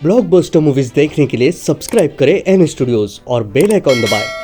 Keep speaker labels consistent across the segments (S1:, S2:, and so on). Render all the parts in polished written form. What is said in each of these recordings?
S1: Blockbuster movies देखने के लिए सब्सक्राइब करें एन स्टूडियोज और बेल आइकॉन दबाएं।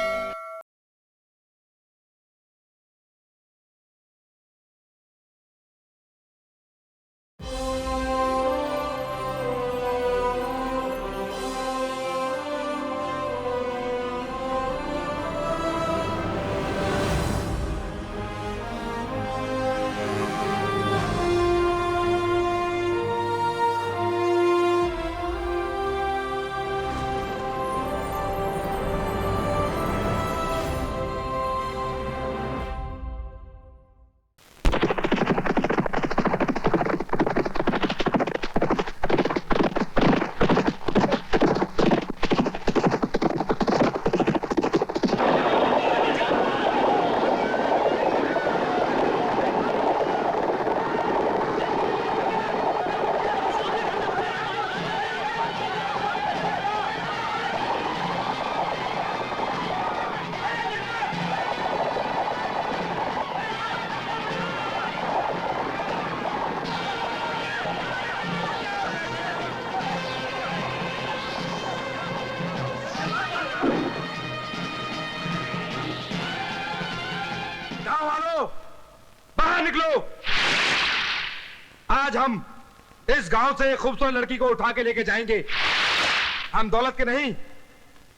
S2: बाहर निकलो। आज हम इस गांव से एक खूबसूरत लड़की को उठा के लेके जाएंगे। हम दौलत के नहीं,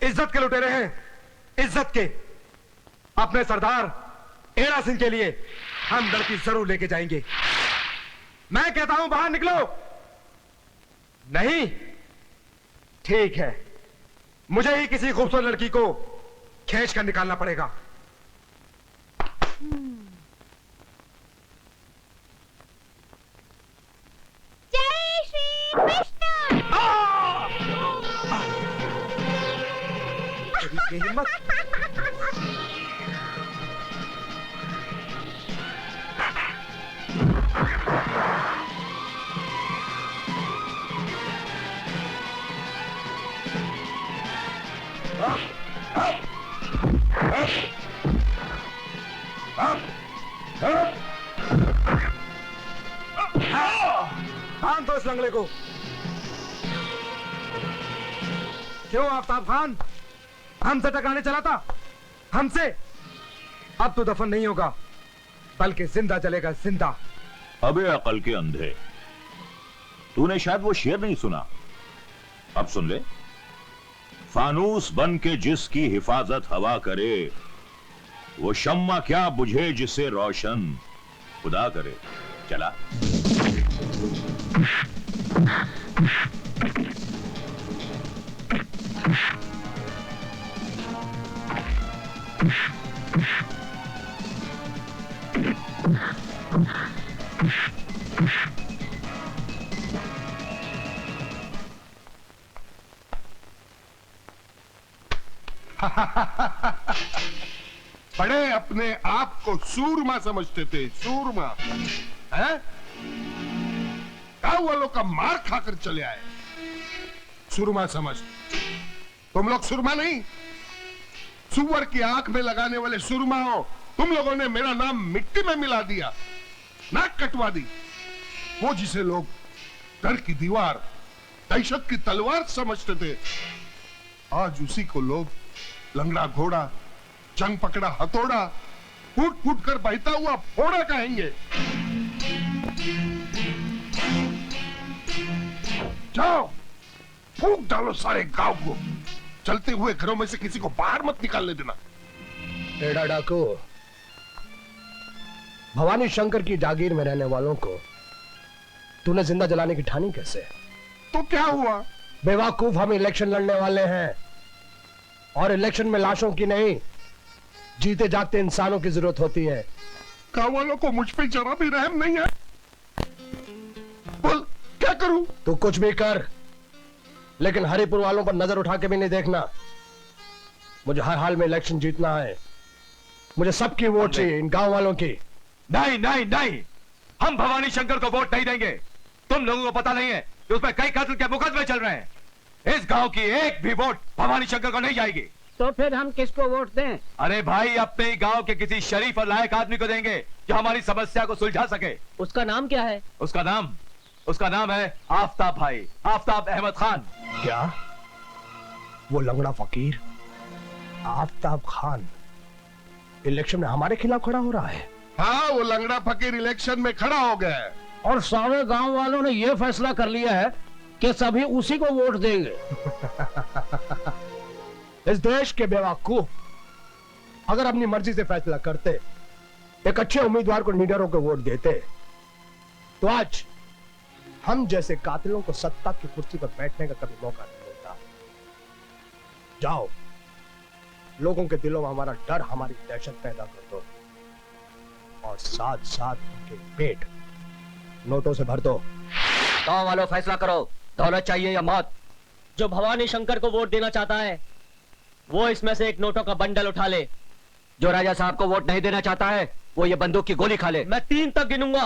S2: इज्जत के लुटेरे हैं। इज्जत के। अपने सरदार एड़ा सिंह के लिए हम लड़की जरूर लेके जाएंगे। मैं कहता हूं बाहर निकलो। नहीं, ठीक है, मुझे ही किसी खूबसूरत लड़की को खींच कर निकालना पड़ेगा। हिम्मत। बांध दो इस लंगड़े को। क्यों आफ्ताब खान, हमसे टकराने चला था? हमसे? अब तो दफन नहीं होगा, बल्कि जिंदा जलेगा, जिंदा।
S3: अबे अकल के अंधे, तूने शायद वो शेर नहीं सुना। अब सुन ले। फानूस बन के जिसकी हिफाजत हवा करे, वो शम्मा क्या बुझे जिसे रोशन खुदा करे। चला।
S4: बड़े अपने आप को सूरमा समझते थे, सूरमा है? गांव वालों का मार खाकर चले आए, सूरमा समझ। तुम लोग सूरमा नहीं, सुअर की आंख में लगाने वाले सूरमा हो। तुम लोगों ने मेरा नाम मिट्टी में मिला दिया, नाक कटवा दी। वो जिसे लोग डर की दीवार, दहशत की तलवार समझते थे, आज उसी को लोग लंगड़ा घोड़ा, जंग पकड़ा हथौड़ा, फूट फूट कर बहता हुआ फोड़ा कहेंगे। जाओ, फूंक डालो सारे गांव को। चलते हुए घरों में से किसी को बाहर मत निकालने देना।
S5: एड़ा डाकू, भवानी शंकर की जागीर में रहने वालों को तूने जिंदा जलाने की ठानी कैसे?
S4: तो क्या हुआ?
S5: बेवकूफ, हम इलेक्शन लड़ने वाले हैं और इलेक्शन में लाशों की नहीं, जीते जागते इंसानों की जरूरत होती है।
S4: गांव वालों को मुझ पे जरा भी रहम नहीं है। बोल, क्या करूं?
S5: तू कुछ भी कर, लेकिन हरिपुर वालों पर नजर उठा के भी नहीं देखना। मुझे हर हाल में इलेक्शन जीतना है। मुझे सबकी वोट चाहिए, इन गांव वालों की।
S2: नहीं नहीं नहीं, हम भवानी शंकर को वोट नहीं देंगे। तुम लोगों को पता नहीं है कि उसमें कई कत्ल के मुकदमे चल रहे हैं। इस गांव की एक भी वोट भवानी शंकर को नहीं जाएगी।
S6: तो फिर हम किसको वोट दें?
S2: अरे भाई, अपने गांव के किसी शरीफ और लायक आदमी को देंगे जो हमारी समस्या को सुलझा सके।
S6: उसका नाम क्या है?
S2: उसका नाम है आफ्ताब भाई, आफ्ताब अहमद खान।
S5: क्या? वो लंगड़ा फकीर आफ्ताब खान इलेक्शन में हमारे खिलाफ खड़ा हो रहा है?
S4: हाँ, वो लंगड़ा फकीर इलेक्शन में खड़ा हो गया है।
S6: और सारे गांव वालों ने यह फैसला कर लिया है कि सभी उसी को वोट देंगे।
S5: इस देश के बेवकूफ अगर अपनी मर्जी से फैसला करते, एक अच्छे उम्मीदवार को निडर होकर वोट देते, तो आज हम जैसे कातिलों को सत्ता की कुर्सी पर बैठने का कभी मौका नहीं मिलता। जाओ, लोगों के दिलों में हमारा डर, हमारी दहशत पैदा कर दो और साथ साथ उनके पेट नोटों से भर दो।
S7: गांव वालों फैसला करो, दौलत चाहिए या मौत।
S8: जो भवानी शंकर को वोट देना चाहता है वो इसमें से एक नोटों का बंडल उठा ले।
S7: जो राजा साहब को वोट नहीं देना चाहता है वो ये बंदूक की गोली खा ले।
S8: मैं 3 तक गिनूंगा।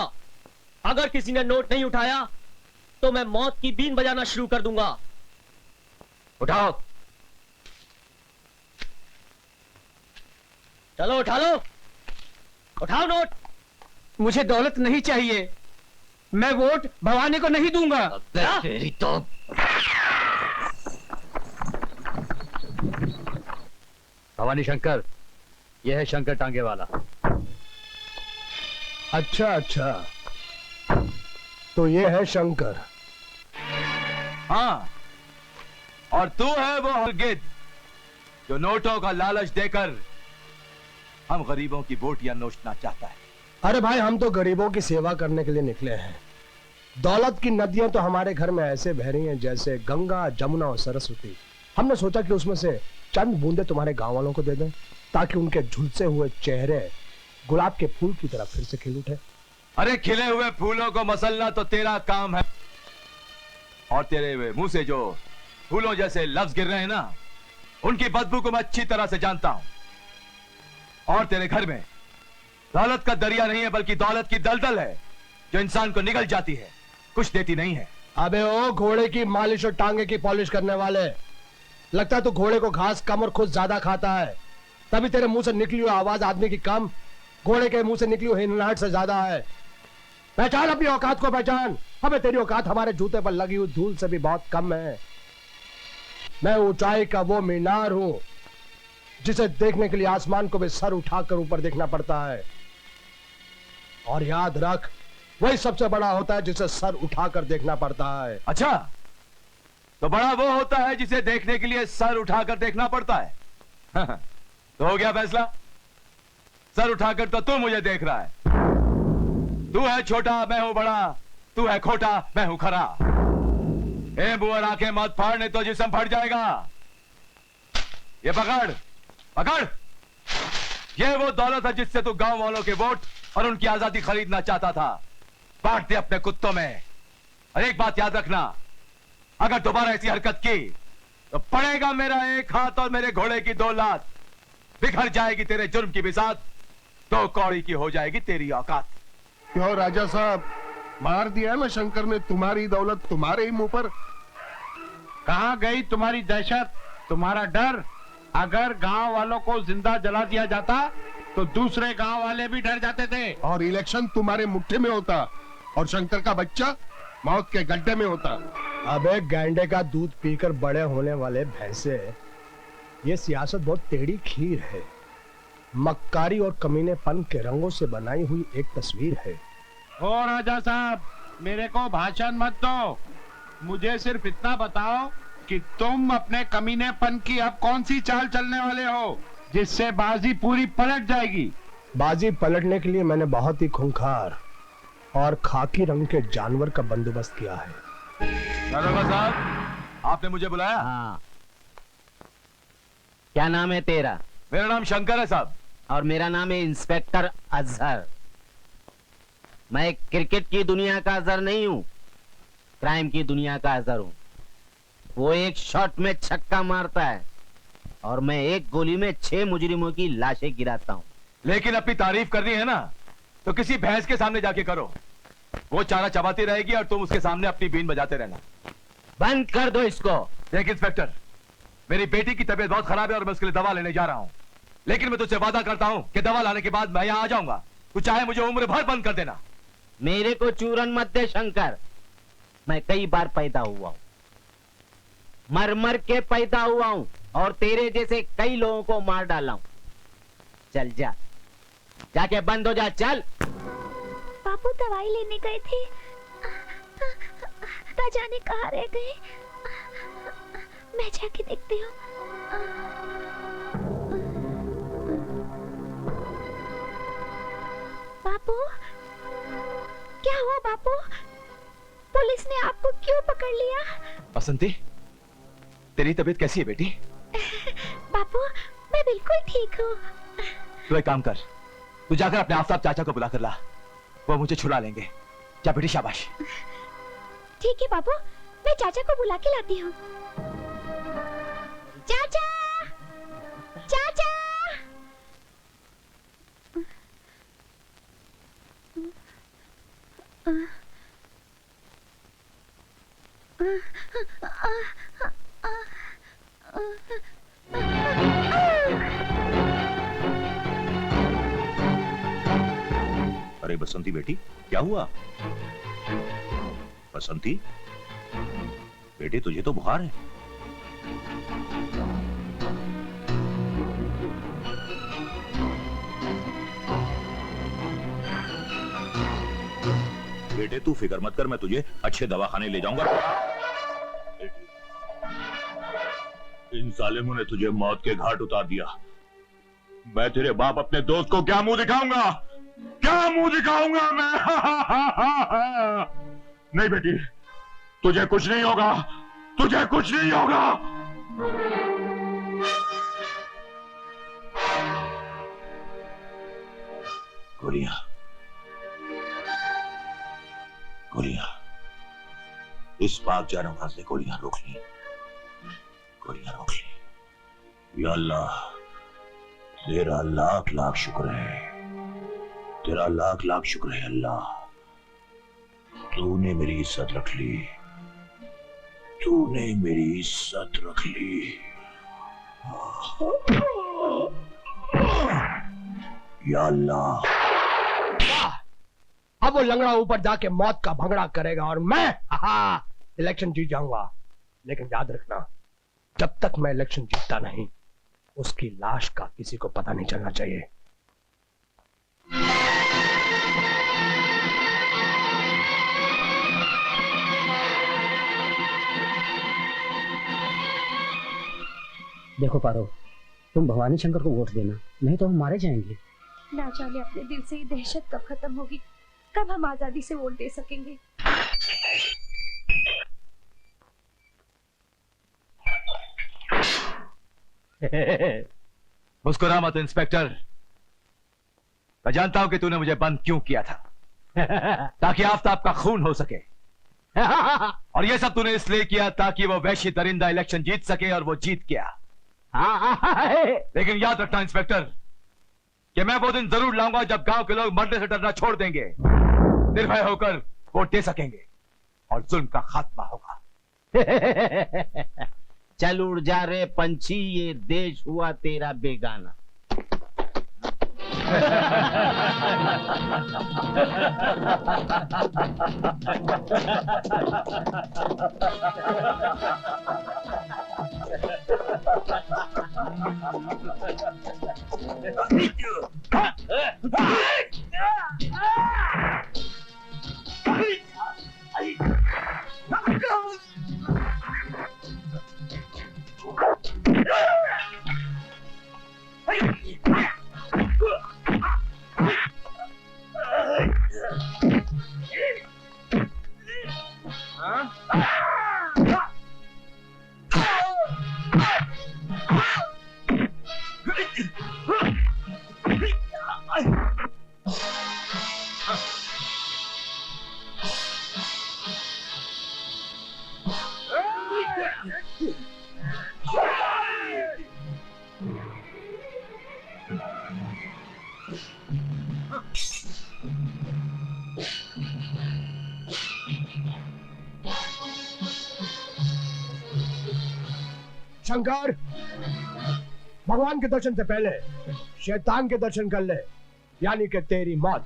S8: अगर किसी ने नोट नहीं उठाया तो मैं मौत की बीन बजाना शुरू कर दूंगा।
S7: उठाओ।
S8: चलो उठा लो, उठाओ नोट।
S6: मुझे दौलत नहीं चाहिए, मैं वोट भवानी को नहीं दूंगा।
S7: तेरी तो भवानी शंकर, यह है शंकर टांगे वाला।
S5: अच्छा अच्छा, तो ये है शंकर।
S9: हाँ, और तू है वो हरगिद जो नोटों का लालच देकर हम गरीबों की वोटियां नोचना चाहता है।
S5: अरे भाई, हम तो गरीबों की सेवा करने के लिए निकले हैं। दौलत की नदियां तो हमारे घर में ऐसे बह रही हैं जैसे गंगा, जमुना और सरस्वती। हमने सोचा कि उसमें से चंद बूंदे तुम्हारे गांव वालों को दे दें ताकि उनके झुलसे हुए चेहरे गुलाब के फूल की तरह फिर से खिल उठे।
S9: अरे खिले हुए फूलों को मसलना तो तेरा काम है, और तेरे मुंह से जो फूलों जैसे लफ्ज गिर रहे हैं ना, उनकी बदबू को मैं अच्छी तरह से जानता हूं। और तेरे घर में दौलत का दरिया नहीं है बल्कि दौलत की दलदल है जो इंसान को निगल जाती है, कुछ देती नहीं है।
S5: अबे ओ घोड़े की मालिश और टांगे की पॉलिश करने वाले, लगता है तू घोड़े को घास कम और खुद ज्यादा खाता है, तभी तेरे मुंह से निकली हुई आवाज आदमी की कम, घोड़े के मुंह से निकली हुई हिनहाट से ज्यादा है। पहचान अपनी औकात को, पहचान। हमें तेरी औकात हमारे जूते पर लगी हुई धूल से भी बहुत कम है। मैं ऊंचाई का वो मीनार हूं जिसे देखने के लिए आसमान को भी सर उठाकर ऊपर देखना पड़ता है, और याद रख, वही सबसे बड़ा होता है जिसे सर उठाकर देखना पड़ता है।
S9: अच्छा, तो बड़ा वो होता है जिसे देखने के लिए सर उठाकर देखना पड़ता है। तो हो गया फैसला। सर उठाकर तो तू मुझे देख रहा है। तू है छोटा, मैं हूं बड़ा। तू है खोटा, मैं हूं खरा। ए बुआ, आंखें मत फाड़ने तो जिस्म फट जाएगा। ये पकड़ पकड़, ये वो दौलत है जिससे तू गांव वालों के वोट और उनकी आजादी खरीदना चाहता था। बांट दे अपने कुत्तों में। और एक बात याद रखना, अगर दोबारा ऐसी हरकत की तो पड़ेगा मेरा एक हाथ और मेरे घोड़े की 2 लात। बिखर जाएगी तेरे जुर्म की बिसात, 2 कौड़ी की हो जाएगी तेरी औकात।
S4: क्यों राजा साहब, मार दिया ना शंकर ने तुम्हारी दौलत तुम्हारे ही मुंह पर।
S6: कहाँ गई तुम्हारी दहशत, तुम्हारा डर? अगर गांव वालों को जिंदा जला दिया जाता तो दूसरे गांव वाले भी डर जाते थे।
S4: और इलेक्शन तुम्हारे मुट्ठी में होता और शंकर का बच्चा मौत के गड्ढे में होता।
S5: अबे गैंडे का दूध पीकर बड़े होने वाले भैंसे, ये सियासत बहुत टेढ़ी खीर है। मक्कारी और कमीनेपन के रंगों से बनाई हुई एक तस्वीर है।
S6: ओ राजा साहब, मेरे को भाषण मत दो। मुझे सिर्फ इतना बताओ कि तुम अपने कमीनेपन की अब कौन सी चाल चलने वाले हो जिससे बाजी पूरी पलट जाएगी।
S5: बाजी पलटने के लिए मैंने बहुत ही खूंखार और खाकी रंग के जानवर का बंदोबस्त किया है।
S9: दारोगा साहब, आपने मुझे बुलाया?
S7: हाँ। क्या नाम है तेरा?
S9: मेरा नाम शंकर है साहब।
S7: और मेरा नाम है इंस्पेक्टर अजहर। मैं क्रिकेट की दुनिया का अजहर नहीं हूं, क्राइम की दुनिया का अजहर हूं। वो एक शॉट में छक्का मारता है और मैं एक गोली में 6 मुजरिमों की लाशें गिराता हूं।
S9: लेकिन अपनी तारीफ करनी है ना तो किसी भैंस के सामने जाके करो। वो चारा चबाती रहेगी और तुम उसके सामने अपनी बीन बजाते रहना।
S7: बंद कर दो इसको।
S9: देख इंस्पेक्टर, मेरी बेटी की तबीयत बहुत खराब है और मैं उसके लिए दवा लेने जा रहा हूं। लेकिन मैं तुझसे वादा करता हूं कि दवा लाने के बाद मैं यहां आ जाऊंगा। तू चाहे मुझे उम्र भर बंद कर देना।
S7: मेरे को चूरन मत दे शंकर, मैं कई बार पैदा हुआ हूं। मर मर के पैदा हुआ हूं और तेरे जैसे कई लोगों को मार डाला हूं। चल जा, जाके बंद हो जा, चल।
S10: बापू दवाई लेने गए थे, ना जाने कहाँ रह गए। मैं जाके देखती हूँ। बापू, क्या हुआ बापू? पुलिस ने आपको क्यों पकड़ लिया?
S9: बसंती, तेरी तबीयत कैसी है बेटी?
S10: बापू, मैं बिल्कुल ठीक हूँ।
S9: तू एक काम कर, तू जाकर अपने आफ्ताब चाचा को बुला कर ला, वो मुझे छुड़ा लेंगे। जा बेटी, शाबाश।
S10: ठीक है बापू, मैं चाचा को बुला के लाती हूँ। चाचा, चाचा।
S3: अरे बसंती बेटी, क्या हुआ? बसंती बेटी, तुझे तो बुखार है। बेटे तू फिक्र मत कर, मैं तुझे अच्छे दवाखाने ले जाऊंगा। इन जालिमों ने तुझे मौत के घाट उतार दिया। मैं तेरे बाप अपने दोस्त को क्या मुंह दिखाऊंगा? क्या मुंह दिखाऊंगा मैं? नहीं बेटी, तुझे कुछ नहीं होगा, तुझे कुछ नहीं होगा। गोलियां, गोलियां, इस पाक जानवर ने गोलियां रोक ली, गोलियां रोक ली। या अल्लाह, तेरा लाख लाख शुक्र है, तेरा लाख लाख शुक्र है अल्लाह। तूने मेरी इज्जत रख ली, तूने मेरी इज्जत रख ली। या अल्लाह।
S5: अब वो लंगड़ा ऊपर जाके मौत का भंगड़ा करेगा और मैं इलेक्शन जीत जाऊंगा। लेकिन याद रखना, जब तक मैं इलेक्शन जीतता नहीं, उसकी लाश का किसी को पता नहीं चलना चाहिए।
S11: देखो पारो, तुम भवानी शंकर को वोट देना, नहीं तो हम मारे जाएंगे।
S10: ना जाने अपने दिल से ये दहशत कब खत्म होगी, कब हम आजादी से वोट दे सकेंगे।
S9: मुस्कुरा मत इंस्पेक्टर। मैं जानता हूं कि तूने मुझे बंद क्यों किया था, ताकि आफ्ताब का खून हो सके। और ये सब तूने इसलिए किया ताकि वो वैश्य दरिंदा इलेक्शन जीत सके, और वो जीत गया। लेकिन याद रखना इंस्पेक्टर, कि मैं वो दिन जरूर लाऊंगा जब गांव के लोग मरने से डरना छोड़ देंगे, निर्भय होकर वोट दे सकेंगे और जुल्म का खात्मा होगा।
S7: चल उड़ जा रे पंछी, ये देश हुआ तेरा बेगाना।
S5: शंकर, भगवान के दर्शन से पहले शैतान के दर्शन कर ले, यानी कि तेरी मौत।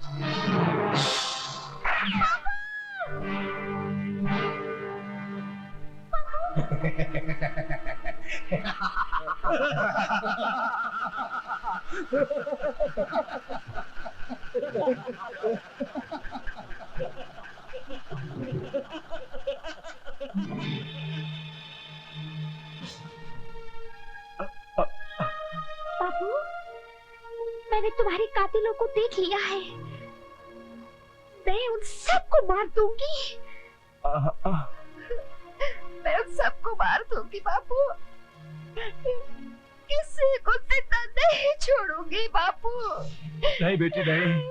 S10: बाबू, मैंने तुम्हारे कातिलों को देख लिया है। मैं उन सबको मार दूंगी। मैं उन सबको मार दूंगी बाबू। किसी को जिंदा नहीं छोड़ूंगी बाबू।
S9: नहीं बेटी नहीं,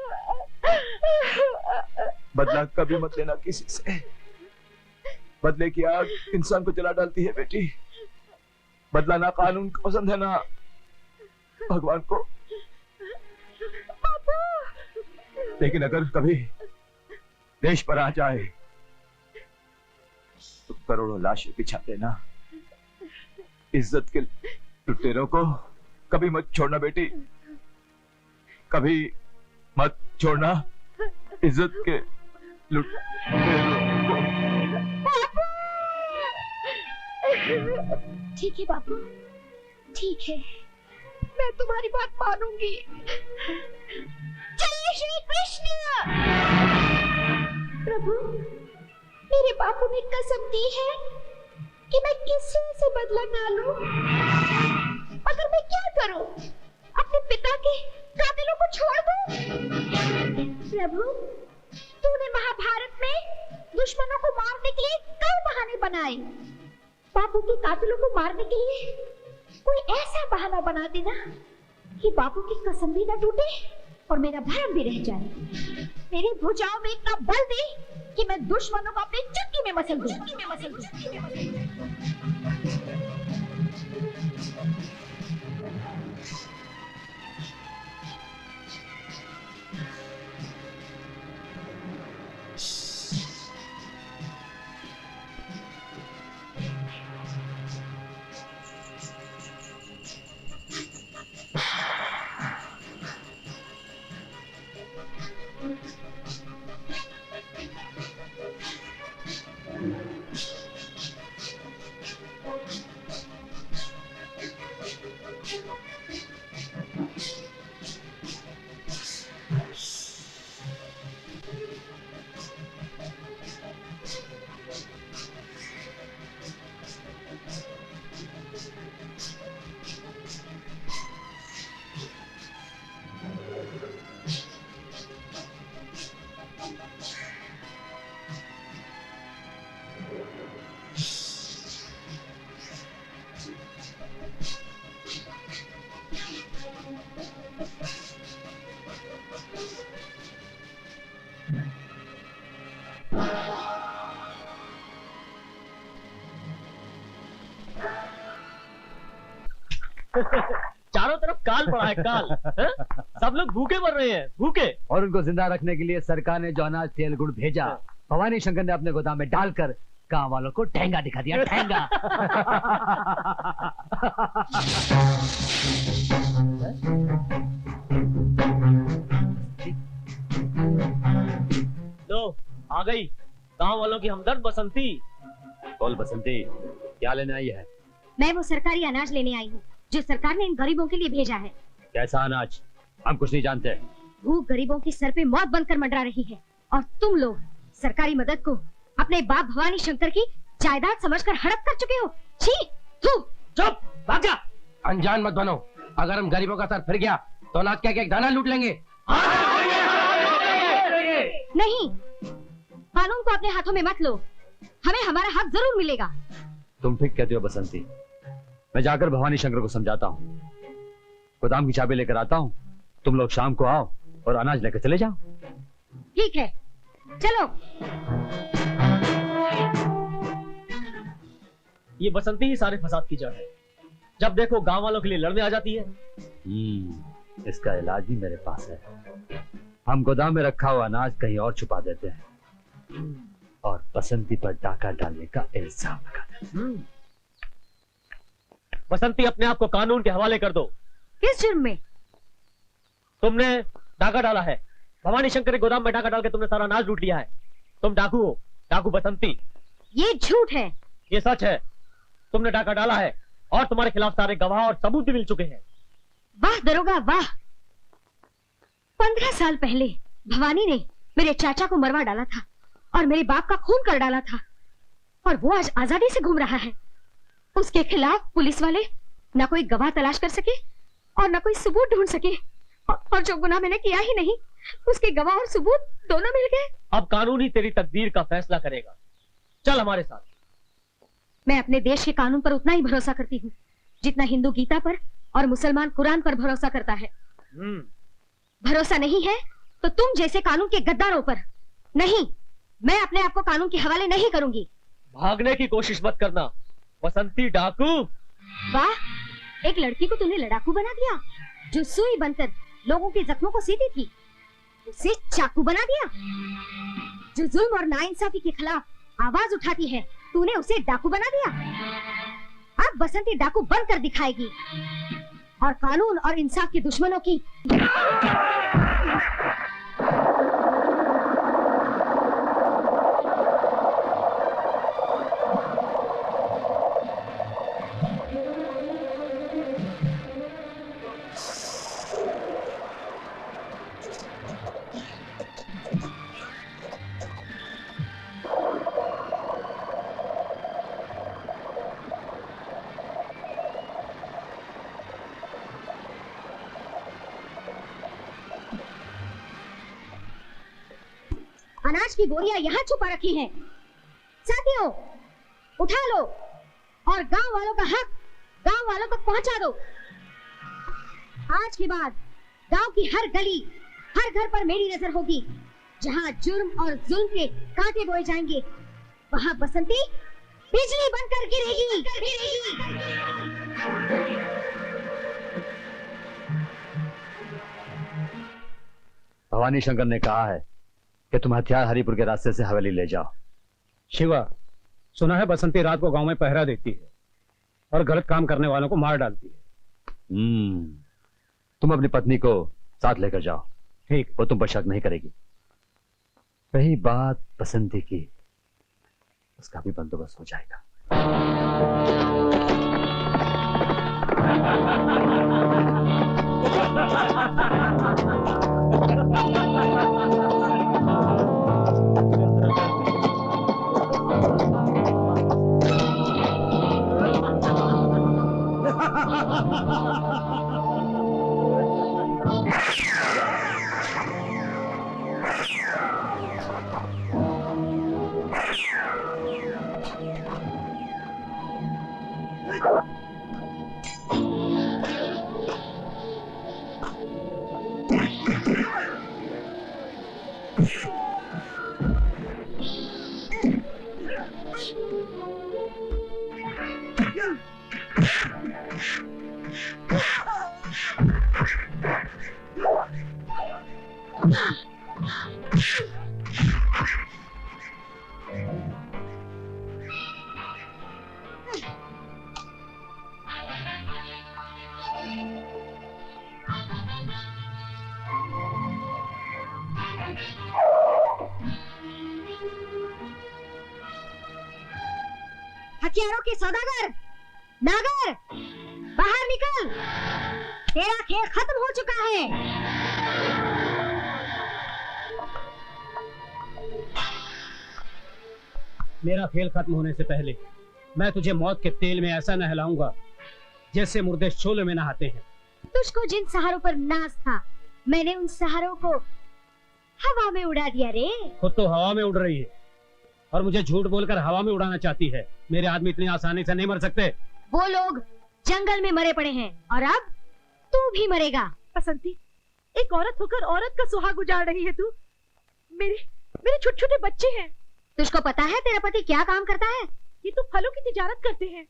S9: बदला कभी मत लेना किसी से। बदले की आग इंसान को जला डालती है बेटी। बदला ना कानून को पसंद है ना भगवान को। लेकिन अगर कभी देश पर आ जाए तो करोड़ों लाशें बिछा देना। इज्जत के लुटेरों को कभी मत छोड़ना बेटी, कभी मत छोड़ना इज्जत के लुटेरों को।
S10: ठीक है बाबू, ठीक है, मैं तुम्हारी बात मानूंगी। चलिए श्री कृष्ण। प्रभु, मेरे बापू ने कसम दी है कि मैं किसी से बदला ना लूं। मगर मैं क्या करूं? अपने पिता के कातिलों को छोड़ दूं? प्रभु, तूने महाभारत में दुश्मनों को मारने के लिए कई बहाने बनाए। बापू के कातिलों को मारने के लिए कोई ऐसा बहाना बना देना कि बापू की कसम भी न टूटे और मेरा भरम भी रह जाए। मेरी भुजाओं में इतना बल दे कि मैं दुश्मनों को अपनी चक्की में मसल दूं।
S8: चारों तरफ काल पड़ा है, काल। सब लोग भूखे मर रहे हैं, भूखे।
S11: और उनको जिंदा रखने के लिए सरकार ने जो अनाज तेल गुड़ भेजा, भवानी शंकर ने अपने गोदाम में डालकर गांव वालों को ठेंगा दिखा दिया, ठेंगा।
S8: लो, आ गई गांव वालों की हमदर्द बसंती।
S11: बोल बसंती, क्या लेने आई है?
S10: मैं वो सरकारी अनाज लेने आई हूँ जो सरकार ने इन गरीबों के लिए भेजा है।
S11: कैसा अनाज? हम कुछ नहीं जानते।
S10: भूख गरीबों की सर पे मौत बनकर मंडरा रही है और तुम लोग सरकारी मदद को अपने बाप भवानी शंकर की जायदाद समझकर हड़प कर चुके हो। छी, तू
S5: चुप, भाग जा। अनजान मत बनो। अगर हम गरीबों का सर फिर गया तो अनाज का एक दाना लूट लेंगे।
S10: नहीं, कानून को अपने हाथों में मत लो। हमें हमारा हक जरूर मिलेगा।
S11: तुम ठीक कहते हो बसंती। मैं जाकर भवानी शंकर को समझाता हूँ, गोदाम की चाबी लेकर आता हूँ। तुम लोग शाम को आओ और अनाज लेकर चले जाओ।
S10: ठीक है, चलो।
S8: ये बसंती ही सारे फसाद की जड़ है। जब देखो गांव वालों के लिए लड़ने आ जाती है।
S11: इसका इलाज भी मेरे पास है। हम गोदाम में रखा हुआ अनाज कहीं और छुपा देते हैं और बसंती पर डाका डालने का इल्जाम लगा देते हैं।
S8: बसंती, अपने आप को कानून के हवाले कर दो।
S10: किस जुर्म में?
S8: तुमने डाका डाला है। भवानी शंकर के गोदाम में डाका डाल के तुमने सारा अनाज लूट लिया है। तुम डाकू हो, डाकू बसंती।
S10: ये झूठ है।
S8: ये सच है। तुमने डाका डाला है और तुम्हारे खिलाफ सारे गवाह और सबूत भी मिल चुके हैं।
S10: वाह दरोगा वाह, 15 साल पहले भवानी ने मेरे चाचा को मरवा डाला था और मेरे बाप का खून कर डाला था, और वो आज आजादी से घूम रहा है। उसके खिलाफ पुलिस वाले न कोई गवाह तलाश कर सके और न कोई सबूत ढूंढ सके, और जो गुनाह मैंने किया ही नहीं उसके गवाह और सबूत दोनों मिल गए।
S8: अब कानून ही तेरी तकदीर का फैसला करेगा। चल हमारे साथ।
S10: मैं अपने देश के कानून पर उतना ही भरोसा करती हूँ जितना हिंदू गीता पर और मुसलमान कुरान पर भरोसा करता है। भरोसा नहीं है तो तुम जैसे कानून के गद्दारों पर नहीं, मैं अपने आप को कानून के हवाले नहीं करूंगी।
S8: भागने की कोशिश मत करना बसंती डाकू।
S10: वाह, एक लड़की को तुमने लड़ाकू बना दिया जो सुई बनकर लोगों के जख्मों को सीती थी, उसे चाकू बना दिया। जो जुल्म और नाइंसाफी के खिलाफ आवाज उठाती है तूने उसे डाकू बना दिया। अब बसंती डाकू बनकर दिखाएगी और कानून और इंसाफ के दुश्मनों की अनाज की बोरियां यहाँ छुपा रखी हैं। साथियों, उठा लो और गांव वालों का हक गांव वालों तक पहुंचा दो। आज के बाद गांव की हर गली, हर घर पर मेरी नजर होगी। जहां जुर्म और जुल्म के कांटे बोए जाएंगे वहां बसंती बिजली बनकर गिरेगी।
S11: भवानी शंकर ने कहा है कि तुम हथियार हरिपुर के रास्ते से हवेली ले जाओ।
S5: शिवा, सुना है बसंती रात को गांव में पहरा देती है और गलत काम करने वालों को मार डालती है।
S11: तुम अपनी पत्नी को साथ लेकर जाओ।
S5: ठीक।
S11: वो तुम पर शक नहीं करेगी। रही बात बसंती की, उसका भी बंदोबस्त हो जाएगा।
S10: हथियारों के सौदागर, नागर, बाहर निकल। तेरा खेल खत्म हो चुका है।
S5: मेरा खेल खत्म होने से पहले मैं तुझे मौत के तेल में ऐसा नहलाऊंगा जैसे मुर्दे शोले में नहाते हैं।
S10: तुझको जिन सहारों पर नाज था, मैंने उन सहारों को हवा में उड़ा दिया रे।
S5: खुद तो हवा में उड़ रही है और मुझे झूठ बोलकर हवा में उड़ाना चाहती है। मेरे आदमी इतनी आसानी से नहीं मर सकते।
S10: वो लोग जंगल में मरे पड़े हैं और अब तू भी मरेगा।
S12: बसंती, एक औरत होकर औरत का सुहाग उजाड़ रही है तू। मेरे छोटे छोटे बच्चे हैं।
S10: तुझको पता है तेरा पति क्या काम करता है?
S12: ये तो फलों की तिजारत करते हैं।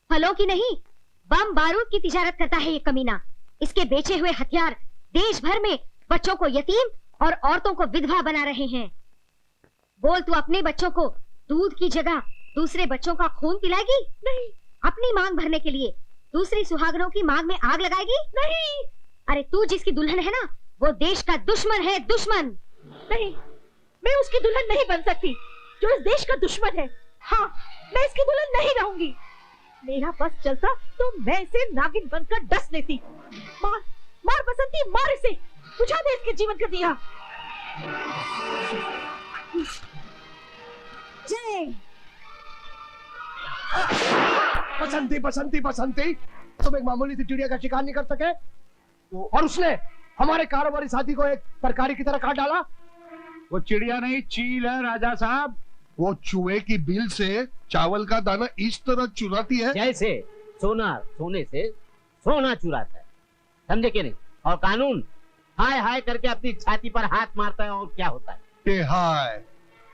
S10: फलों की नहीं, बम बारूद की तिजारत करता है ये कमीना। इसके बेचे हुए हथियार देश भर में बच्चों को यतीम और औरतों को विधवा बना रहे हैं। बोल, तू अपने बच्चों को दूध की जगह दूसरे बच्चों का खून पिलाएगी?
S12: नहीं।
S10: अपनी मांग भरने के लिए दूसरी सुहागनों की मांग में आग लगाएगी?
S12: नहीं।
S10: अरे तू जिसकी दुल्हन है ना, वो देश का दुश्मन है, दुश्मन।
S12: नहीं, मैं उसकी दुल्हन नहीं बन सकती जो इस देश का दुश्मन है। हाँ, मैं इसकी दुल्हन नहीं रहूंगी। मेरा बस चलता तो मैं इसे नागिन बनकर डस लेती। मार मार बसंती, मार इसे, बुझा दे इसके जीवन का दिया। जय।
S5: बसंती बसंती बसंती, तुम एक मामूली सी चिड़िया का शिकार नहीं कर सके और उसने हमारे कारोबारी साथी को एक तरकारी की तरह काट डाला।
S6: वो चिड़िया नहीं, चील है राजा साहब।
S4: वो चूहे की बिल से चावल का दाना इस तरह चुराती है
S7: जैसे सोने से सोना चुराता है, समझे कि नहीं? और कानून हाय हाय करके अपनी छाती पर हाथ मारता है और क्या होता है?
S4: कि हाय,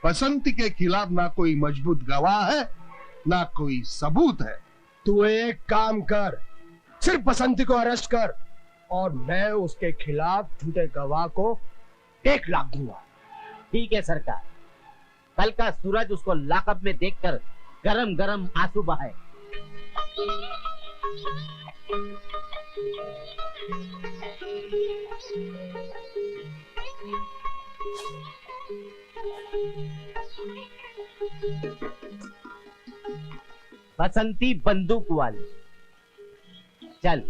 S4: बसंती के खिलाफ ना कोई मजबूत गवाह है ना कोई सबूत है।
S5: तू एक काम कर, सिर्फ बसंती को अरेस्ट कर और मैं उसके खिलाफ झूठे गवाह को 1 लाख दूंगा।
S7: ठीक है सरकार, कल का सूरज उसको लाकअप में देखकर गरम गरम आंसू बहाए। बसंती बंदूक वाली, चल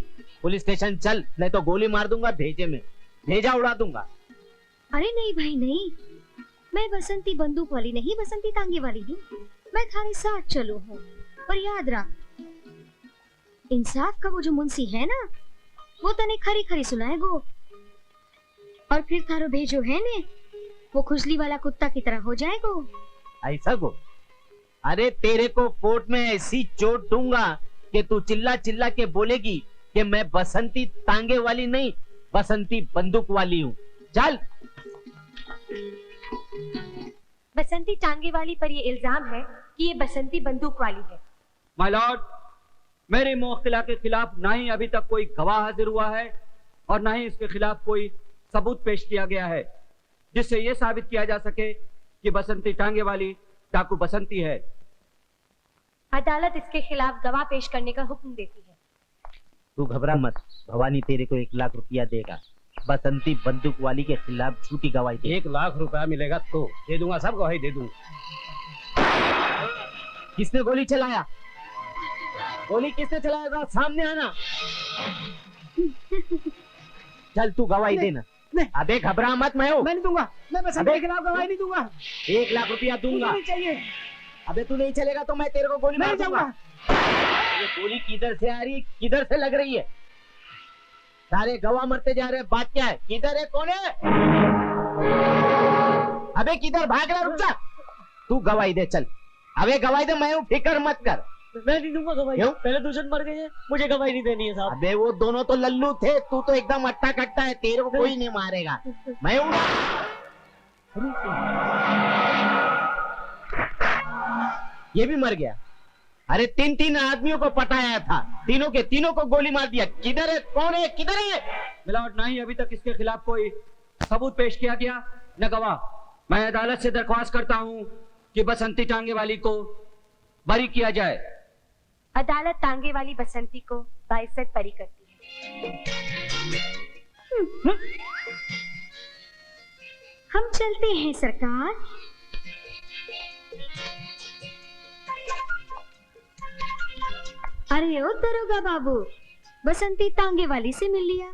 S7: पुलिस स्टेशन चल, नहीं तो गोली मार दूंगा भेजे में, भेजा उड़ा दूंगा।
S10: अरे नहीं भाई नहीं, मैं बसंती बंदूक वाली नहीं, बसंती तांगे वाली हूँ। मैं थारे साथ चलू हूँ, पर याद रख, इंसाफ का वो जो मुंशी है ना, वो तने खरी खरी सुनाएगो और फिर थारो भेजो है ने, वो खुजली वाला कुत्ता की तरह हो जाएगो।
S7: ऐसा को? अरे तेरे को कोर्ट में ऐसी चोट दूंगा कि तू चिल्ला चिल्ला के बोलेगी कि मैं बसंती तांगे वाली नहीं, बसंती बंदूक वाली हूँ। चल।
S10: बसंती टांगे वाली पर ये इल्जाम है कि ये बसंती बंदूक वाली है।
S11: माय लॉर्ड, मेरे मौखिला के खिलाफ ना ही अभी तक कोई गवाह हाजिर हुआ है और ना ही इसके खिलाफ कोई सबूत पेश किया गया है जिससे यह साबित किया जा सके कि बसंती टांगे वाली डाकू बसंती है।
S10: अदालत इसके खिलाफ गवाह पेश करने का हुक्म देती है।
S7: तू घबरा मत, भवानी तेरे को 1 लाख रुपया देगा बसंती बंदूक वाली के खिलाफ झूठी गवाही दे।
S5: 1 लाख रुपया मिलेगा तो दे दूंगा, सब गवाही दे दूंगा।
S7: किसने गोली चलाया? गोली किसने चलाया? सामने आना। चल तू गवाही देना। अबे घबरा मत, मैं हूँ।
S5: मैं नहीं दूंगा, मैं बसंती के खिलाफ गवाही नहीं दूंगा।
S7: 1 लाख रुपया दूंगा।
S5: नहीं चाहिए।
S7: अबे तू नहीं चलेगा तो मैं तेरे को गोली मार दूंगा। ये गोली किधर से आ रही है, किधर से लग रही है? सारे गवाह मरते जा रहे हैं, बात क्या है? किधर है, कौन है? अबे किधर भाग रहा? रुक जा। तू गवाही दे, चल। अबे गवाही दे, मैं हूँ, फिक्र मत कर।
S8: मैं नहीं दूंगा गवाही। पहले दुश्मन मर गए हैं, मुझे गवाही नहीं देनी है साहब।
S7: अबे वो दोनों तो लल्लू थे, तू तो एकदम अट्टा कट्टा है, तेरे को कोई नहीं मारेगा। मैं हूँ। ये भी मर गया। अरे 3 आदमियों को पटाया था, तीनों के तीनों को गोली मार दिया। किधर है, कौन है, किधर है?
S11: मिलावट ना ही अभी तक इसके खिलाफ कोई सबूत पेश किया गया न गवाह। मैं अदालत से दरख्वास्त करता हूँ कि बसंती टांगे वाली को बरी किया जाए।
S10: अदालत तांगे वाली बसंती को बाइज्जत बरी करती है। हम चलते हैं सरकार। अरे ओ दरोगा बाबू, बसंती तांगे वाली से मिल लिया,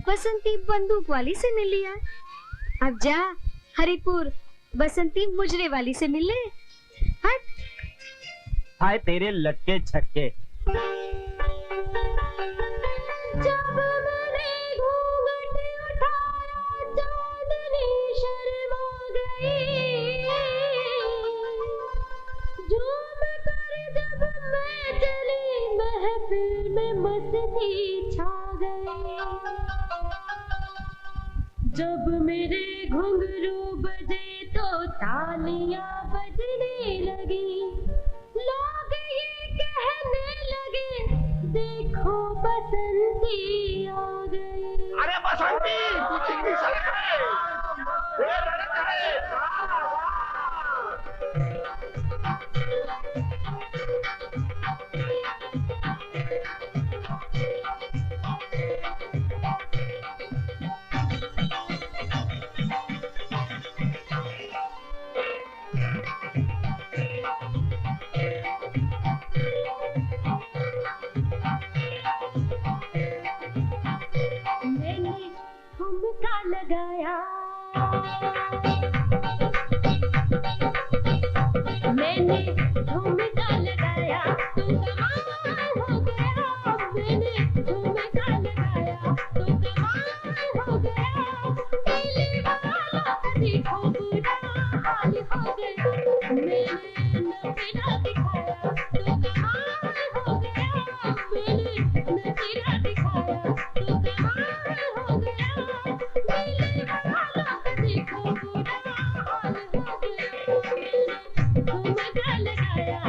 S10: बसंती बंदूक वाली से मिल लिया, अब जा हरिपुर बसंती मुजरे वाली से मिल ले। हट।
S7: हाय तेरे लटके छटके।
S10: जब मैंने घूंघट उठाया चांदनी शर्मा गई, झूम कर जब मैं चली महफिल में मस्ती छा गई। जब मेरे घुंघरू बजे तो तालियां बजने लगी, लोग ये कहने लगे देखो बसंती आ गई।
S4: अरे बसंती तू चिंगी सड़क है।
S10: मैंने झुमका लगाया तो कमाल हो गया, मैंने झुमका लगाया तो कमाल हो गया, दिल वालों का देखो बुरा हाल हो गया, मैंने नखरा दिखाया तो कमाल हो गया, मैंने नखरा दिखाया तो कमाल हो गया, दिल वालों का देखो बुरा हाल हो गया, झुमका लगाया।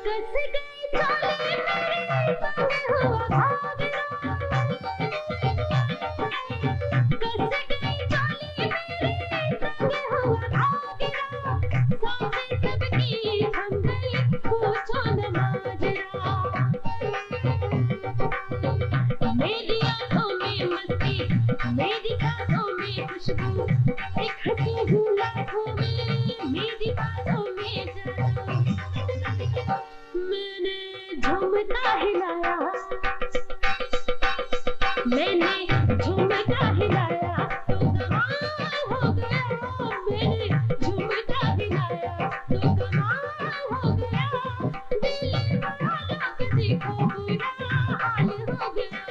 S10: कस गई चोली मेरी संग हुआ भागना, कस गई चोली मेरी संग हुआ भागना, सांसें सबकी थम गई पूछो न माजरा, मेरी आंखों में मस्ती, मेरी सांसों में खुशबू, एक हंसी हूँ लाखों में, मेरी बातों में जादू, मैंने झुमका हिलाया, मैंने झुमका हिलाया तो कमाल हो गया, मैंने झुमका हिलाया तो कमाल हो गया, दिल वालों का देखो बुरा हाल हो गया,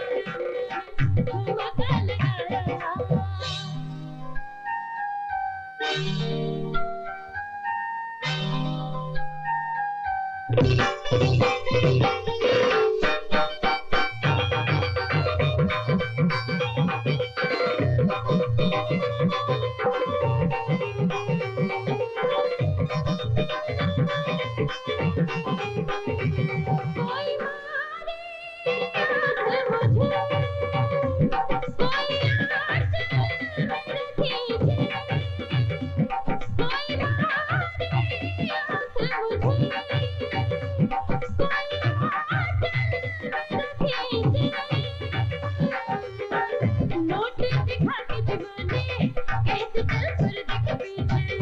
S10: झुमका लगाया। कोई मारे आँख मुझे, कोई आँचल मेरे खींचे, कोई मारे आँख मुझे, कोई आँचल मेरे खींचे, नोट दिखा के दीवाने कहते चल पर देख पीछे,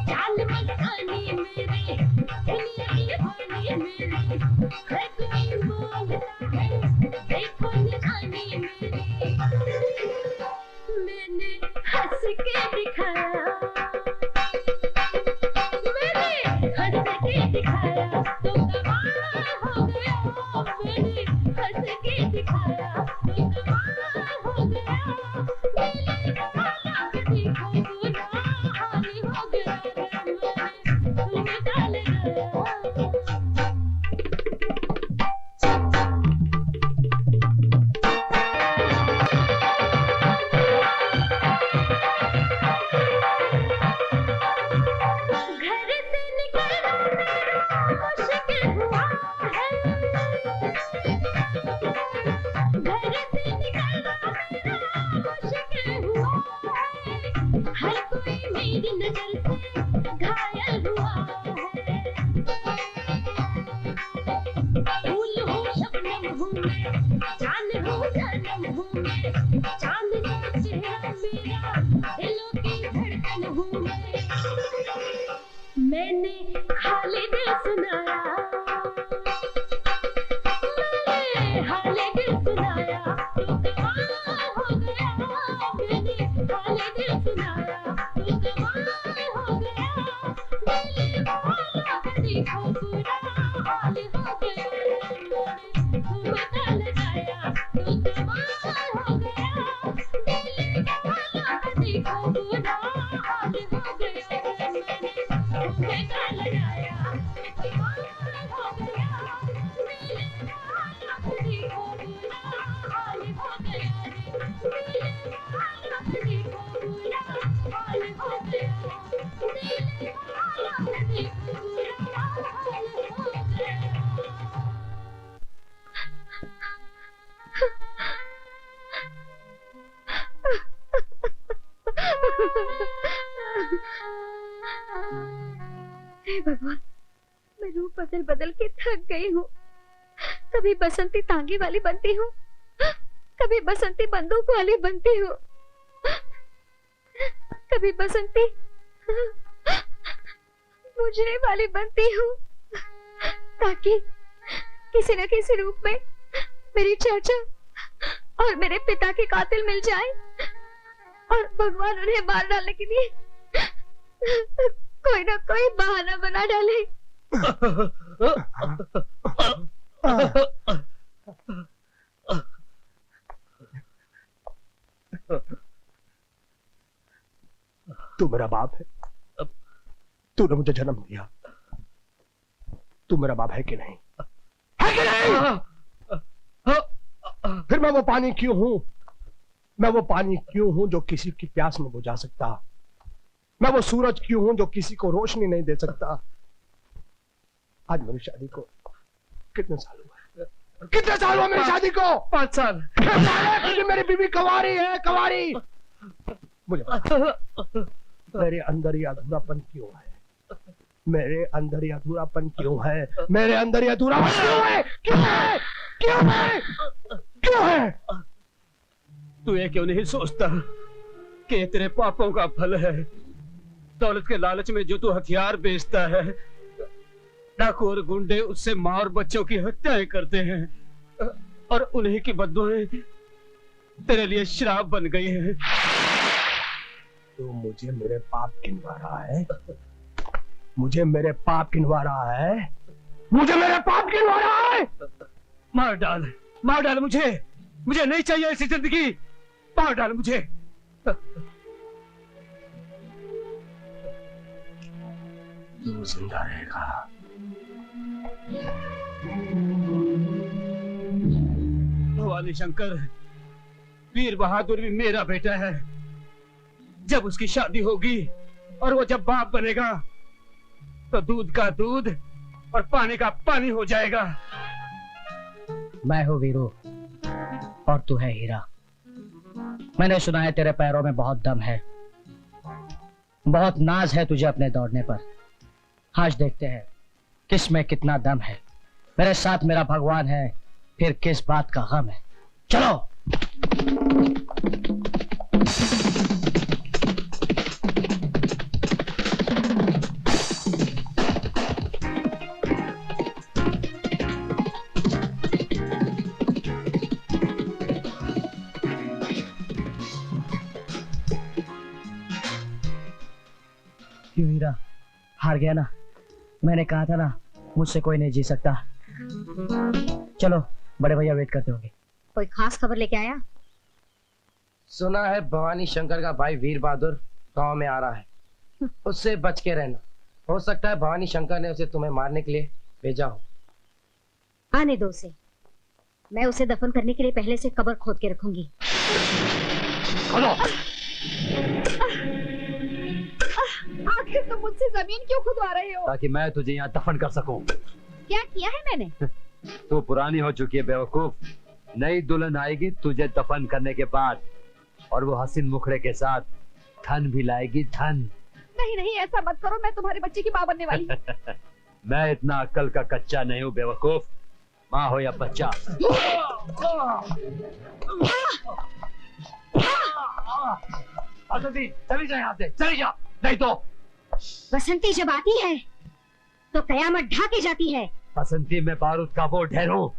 S10: चाल मस्तानी मेरे दुनिया दीवानी मेरी, हर कोई मांगता है देखो निशानी मेरी, मैंने हंस के दिखाया, मैंने हंस के दिखाया तो कमाल हो गया, मैंने हंस के दिखाया तो कमाल हो गया, दिल वालों का देखो बुरा हाल हो गया, मैंने झुमका लगाया। घर से निकलना मेरा मुश्किल हुआ है, घर से निकलना मेरा मुश्किल हुआ है, हर कोई मेरी नजर से घायल हुआ है, फूल हूँ शबनम हूँ मैं, चांद हूँ जानम हूँ मैं, चांद सा चेहरा मेरा, दिलों की धड़कन हूँ मैं, मैंने हाले दिल सुनाया, मैंने हाले दिल सुनाया तो कमाल हो गया, मैंने हाले दिल सुनाया तो कमाल हो गया, दिल वालों का देखो बुरा हाल हो गया, मैंने झुमका लगाया तो कमाल हो गया, दिल वालों का देखो बुरा हाल हो गया, मैंने झुमका लगाया तो कमाल हो गया, दिल वालों का देखो बुरा हाल हो गया, दिल वालों का देखो बुरा हाल हो गया, दिल वालों का देखो बुरा हाल हो गया। भगवान, मैं रूप बदल बदल के थक गई हूँ। कभी बसंती तांगे वाली बनती हूँ, कभी बसंती बंदूक वाली बनती हूँ, कभी बसंती मुजरे वाली बनती हूँ, ताकि किसी न किसी रूप में मेरी चर्चा और मेरे पिता के कातिल मिल जाए और भगवान उन्हें मार डालने के लिए कोई ना कोई बहाना बना डाले।
S5: तू मेरा बाप है, तूने मुझे जन्म दिया, तू मेरा बाप है कि नहीं? है कि नहीं? फिर मैं वो पानी क्यों हूं? मैं वो पानी क्यों हूं जो किसी की प्यास नहीं बुझा सकता? मैं वो सूरज क्यों हूं जो किसी को रोशनी नहीं दे सकता? आज मेरी शादी को कितने साल हुआ? कितने साल हुआ मेरी शादी को?
S8: 5 साल।
S5: मेरी बीवी कंवारी है, कंवारी। मुझे मेरे अंदर ये अधूरापन क्यों है? मेरे अंदर ये अधूरापन क्यों है? मेरे अंदर ये अधूरापन क्यों है? क्यों है? क्यों है? क्यों है?
S11: तू ये क्यों नहीं सोचता कि तेरे पापों का फल है? दौलत के लालच में जो तू हथियार बेचता है, डाकू और गुंडे उससे मां और बच्चों की हत्याएं करते हैं और उन्हीं की बददुआएं तेरे लिए श्राप बन गई हैं।
S5: तू मुझे मेरे पाप गिनवा रहा है? मुझे मेरे पाप गिनवा रहा है? मुझे मेरे पाप गिनवा रहा है?
S11: मार डाल मुझे, मुझे नहीं चाहिए ऐसी जिंदगी। मार डाल मुझे।
S5: तू जिंदा रहेगा।
S11: भवानी शंकर, वीर बहादुर भी मेरा बेटा है। जब उसकी शादी होगी और वो जब बाप बनेगा तो दूध का दूध और पानी का पानी हो जाएगा।
S7: मैं हूँ वीरू और तू है हीरा। मैंने सुना है तेरे पैरों में बहुत दम है, बहुत नाज है तुझे अपने दौड़ने पर। आज देखते हैं किस में कितना दम है। मेरे साथ मेरा भगवान है, फिर किस बात का गम है। चलो। क्यों हीरा, हार गया ना? मैंने कहा था ना, मुझसे कोई नहीं जी सकता। चलो, बड़े भैया वेट करते होंगे।
S10: कोई खास खबर लेके आया?
S13: सुना है भवानी शंकर का भाई वीर बहादुर गांव में आ रहा है, उससे बच के रहना। हो सकता है भवानी शंकर ने उसे तुम्हें मारने के लिए भेजा हो।
S10: आने दो उसे, मैं उसे दफन करने के लिए पहले से कब्र खोद के रखूंगी।
S12: आखिर तुम मुझसे जमीन क्यों खुदवा रहे हो?
S11: ताकि मैं तुझे यहाँ दफन कर सकूं।
S12: क्या किया है मैंने?
S11: तू पुरानी हो चुकी है बेवकूफ। नई दुल्हन आएगी तुझे दफन करने के बाद, और वो हसीन मुखड़े के साथ धन भी लाएगी, धन।
S12: नहीं नहीं, ऐसा मत करो, मैं तुम्हारे बच्चे की माँ बनने वाली।
S11: मैं इतना अक्ल का कच्चा नहीं हूँ बेवकूफ। माँ हो या बच्चा। चली जा यहाँ से, चली जा, नहीं तो।
S10: बसंती जब आती है तो कयामत ढाकी जाती है।
S11: बसंती में बारूद का वो ढेर हूँ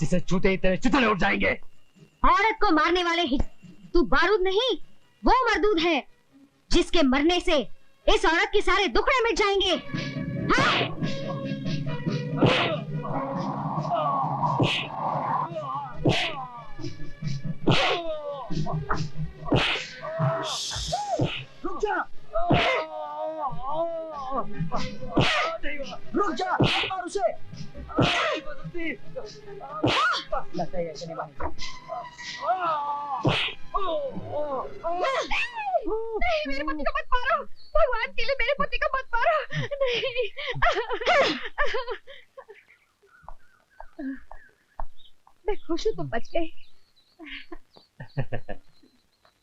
S11: जिसे छूते ही तेरे चितले उठ जाएंगे।
S10: औरत को मारने वाले ही तू बारूद नहीं, वो मरदूद है जिसके मरने से इस औरत के सारे दुखड़े मिट जाएंगे। हाँ?
S12: रुक जा, रुक जा, और उसे लगता है ऐसे नहीं मानेगा। नहीं, मेरे पति को मत मारो, भगवान के लिए मेरे पति को मत मारो। नहीं। मैं खुश हूँ तुम बच गए।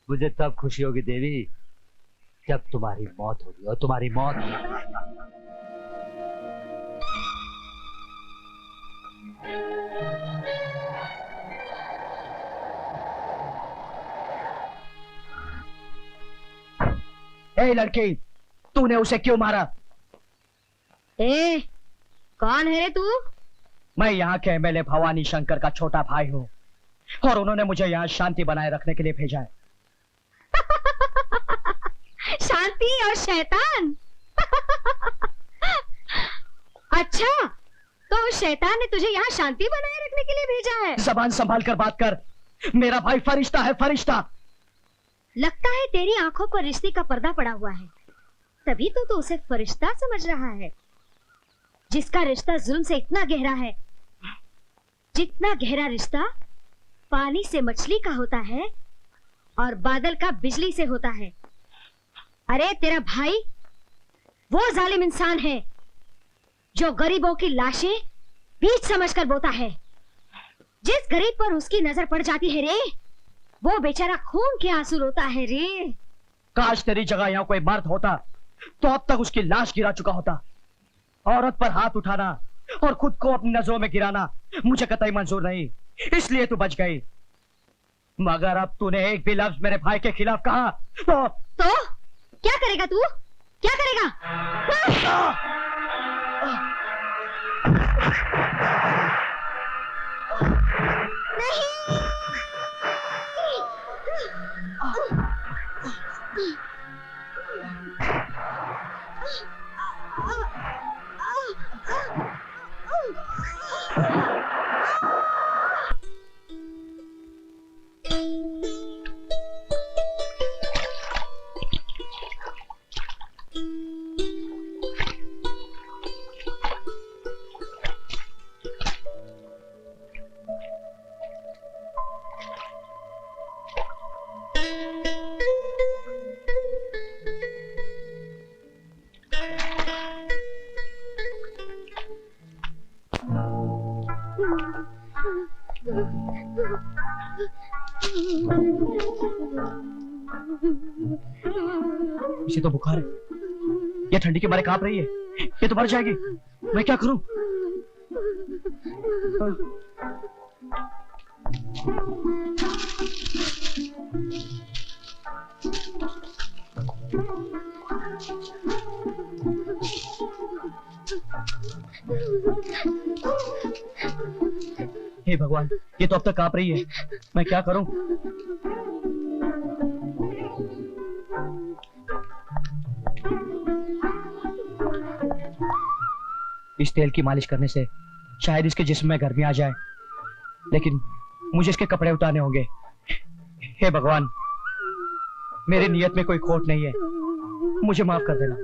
S11: मुझे तब खुशी होगी देवी जब तुम्हारी मौत होगी, और तुम्हारी मौत ए लड़की, तूने उसे क्यों मारा?
S10: ए, कौन है रे तू?
S11: मैं यहाँ के एमएलए भवानी शंकर का छोटा भाई हूँ और उन्होंने मुझे यहाँ शांति बनाए रखने के लिए भेजा है।
S10: शांति और शैतान। अच्छा, तो उस शैतान ने तुझे यहाँ शांति बनाए रखने के लिए भेजा है?
S11: जबान संभाल कर बात कर, मेरा भाई फरिश्ता है, फरिश्ता।
S10: लगता है तेरी आंखों पर रिश्ते का पर्दा पड़ा हुआ है, तभी तो तू उसे फरिश्ता समझ रहा है, जिसका रिश्ता जुल्म से इतना गहरा है, जितना गहरा रिश्ता पानी से मछली का होता है और बादल का बिजली से होता है। अरे तेरा भाई वो जालिम इंसान है जो गरीबों की लाशें बीच समझकर बोता है। जिस गरीब पर उसकी नजर पड़ जाती है रे, वो बेचारा खून के आंसू रोता है रे।
S11: काश तेरी जगह यहाँ कोई मर्द होता तो अब तक उसकी लाश गिरा चुका होता। औरत पर हाथ उठाना और खुद को अपनी नजरों में गिराना मुझे कतई मंजूर नहीं, इसलिए तू बच गई। मगर अब तूने एक भी लफ्ज मेरे भाई के खिलाफ कहा तो
S10: क्या करेगा तू? क्या करेगा?
S11: इसे तो बुखार है, ये ठंडी के मारे कांप रही है, ये तो मर जाएगी। मैं क्या करूं? हे भगवान, ये तो अब तक कांप रही है, मैं क्या करूं? इस तेल की मालिश करने से शायद इसके जिस्म में गर्मी आ जाए, लेकिन मुझे इसके कपड़े उतारने होंगे। हे भगवान, मेरी नियत में कोई खोट नहीं है, मुझे माफ कर देना।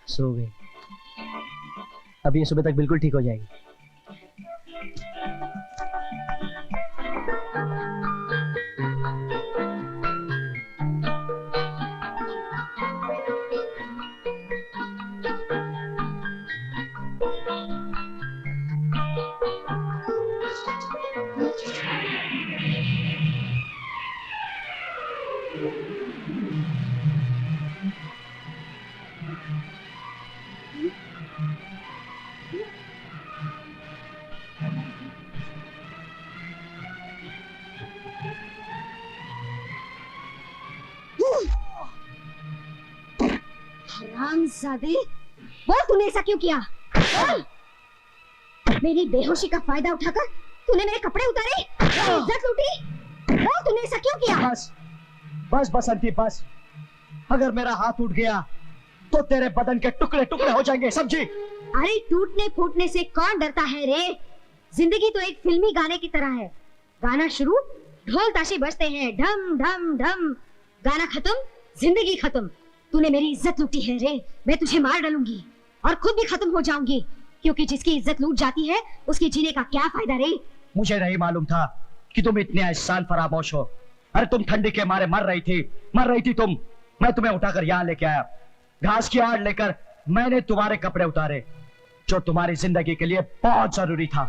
S11: सो गए, अब ये सुबह तक बिल्कुल ठीक हो जाएगी।
S10: हरामजादे, बोल तूने ऐसा क्यों किया? बोल। मेरी बेहोशी का फायदा उठाकर तूने मेरे कपड़े उतारे, मेरी इज्जत लूटी। बोल तूने ऐसा क्यों किया?
S5: बस बस बसंती बस। अगर मेरा हाथ उठ गया तो तेरे बदन के टुकड़े टुकड़े हो जाएंगे, समझी?
S10: अरे टूटने फूटने से कौन डरता है रे? जिंदगी तो एक फिल्मी गाने की तरह है। गाना शुरू, ढोल ताशे बजते हैं, ढम ढम ढम। गाना खत्म, जिंदगी खत्म। तूने मेरी इज्जत लूटी है रे, मैं तुझे मार डालूंगी और खुद भी खत्म हो जाऊंगी, क्योंकि जिसकी इज्जत लूट जाती है उसके जीने का क्या फायदा रे?
S5: मुझे नहीं मालूम था कि तुम इतने एहसान फरामोश हो। अरे तुम ठंडी के मारे मर रही थी तुम। मैं तुम्हें उठाकर यहाँ लेके आया, घास की आड़ लेकर मैंने तुम्हारे कपड़े उतारे, जो तुम्हारी जिंदगी के लिए बहुत जरूरी था।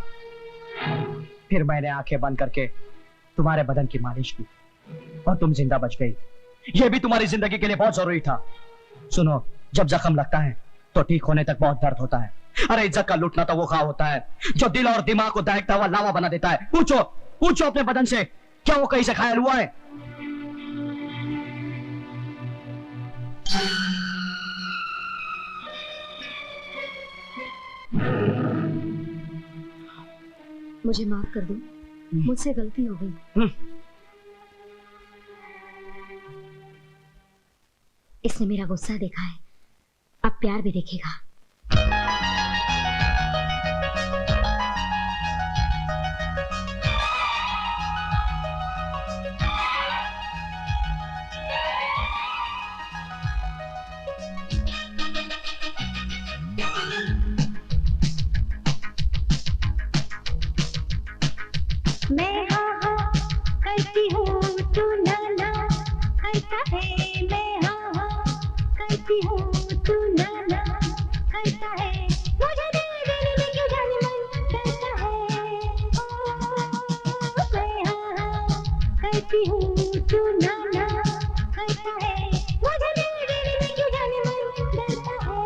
S5: फिर मैंने आंखें बंद करके तुम्हारे बदन की मालिश की और तुम जिंदा बच गई। यह भी तुम्हारी जिंदगी के लिए बहुत जरूरी था। सुनो, जब जख्म लगता है तो ठीक होने तक बहुत दर्द होता है। अरे इज्जत का लूटना तो वो घाव होता है जो दिल और दिमाग को दहकता हुआ लावा बना देता है। पूछो अपने बदन से, क्या वो कहीं से घायल हुआ है?
S10: मुझे माफ कर दो, मुझसे गलती हो गई। इसने मेरा गुस्सा देखा है, अब प्यार भी देखेगा।
S14: मैं हाँ हाँ करती हूँ, तू ना ना करता है। मैं हाँ हाँ करती हूँ, तू ना ना करता है। मुझे देने में क्यों जाने मन करता है। ओ मैं हाँ हाँ करती हूँ, तू ना ना करता है। मुझे देने में क्यों जाने मन करता है।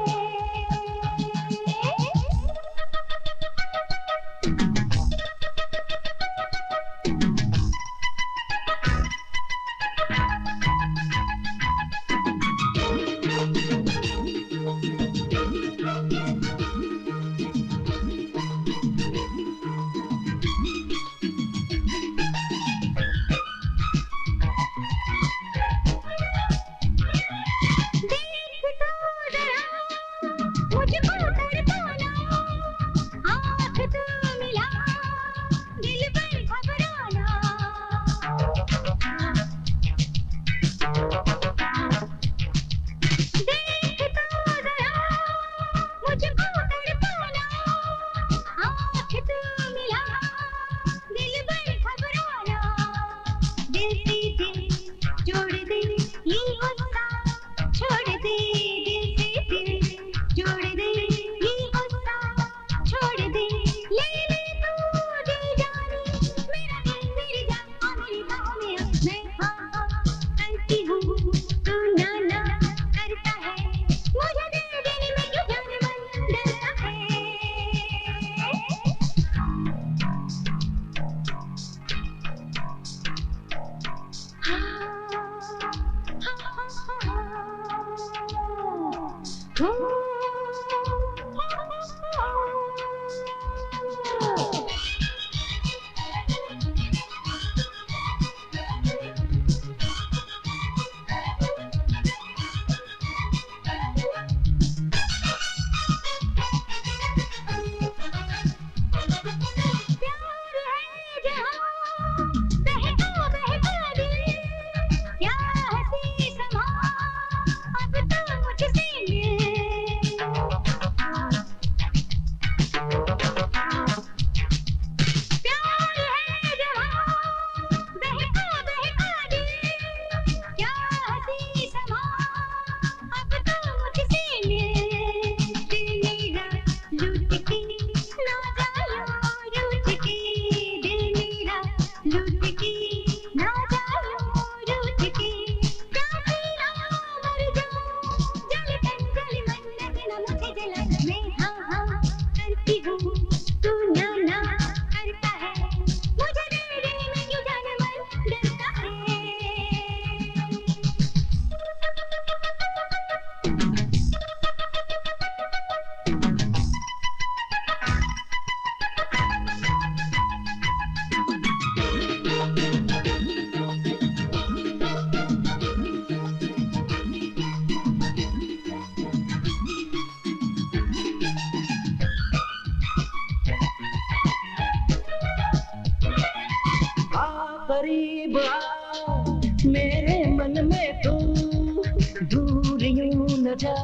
S14: जा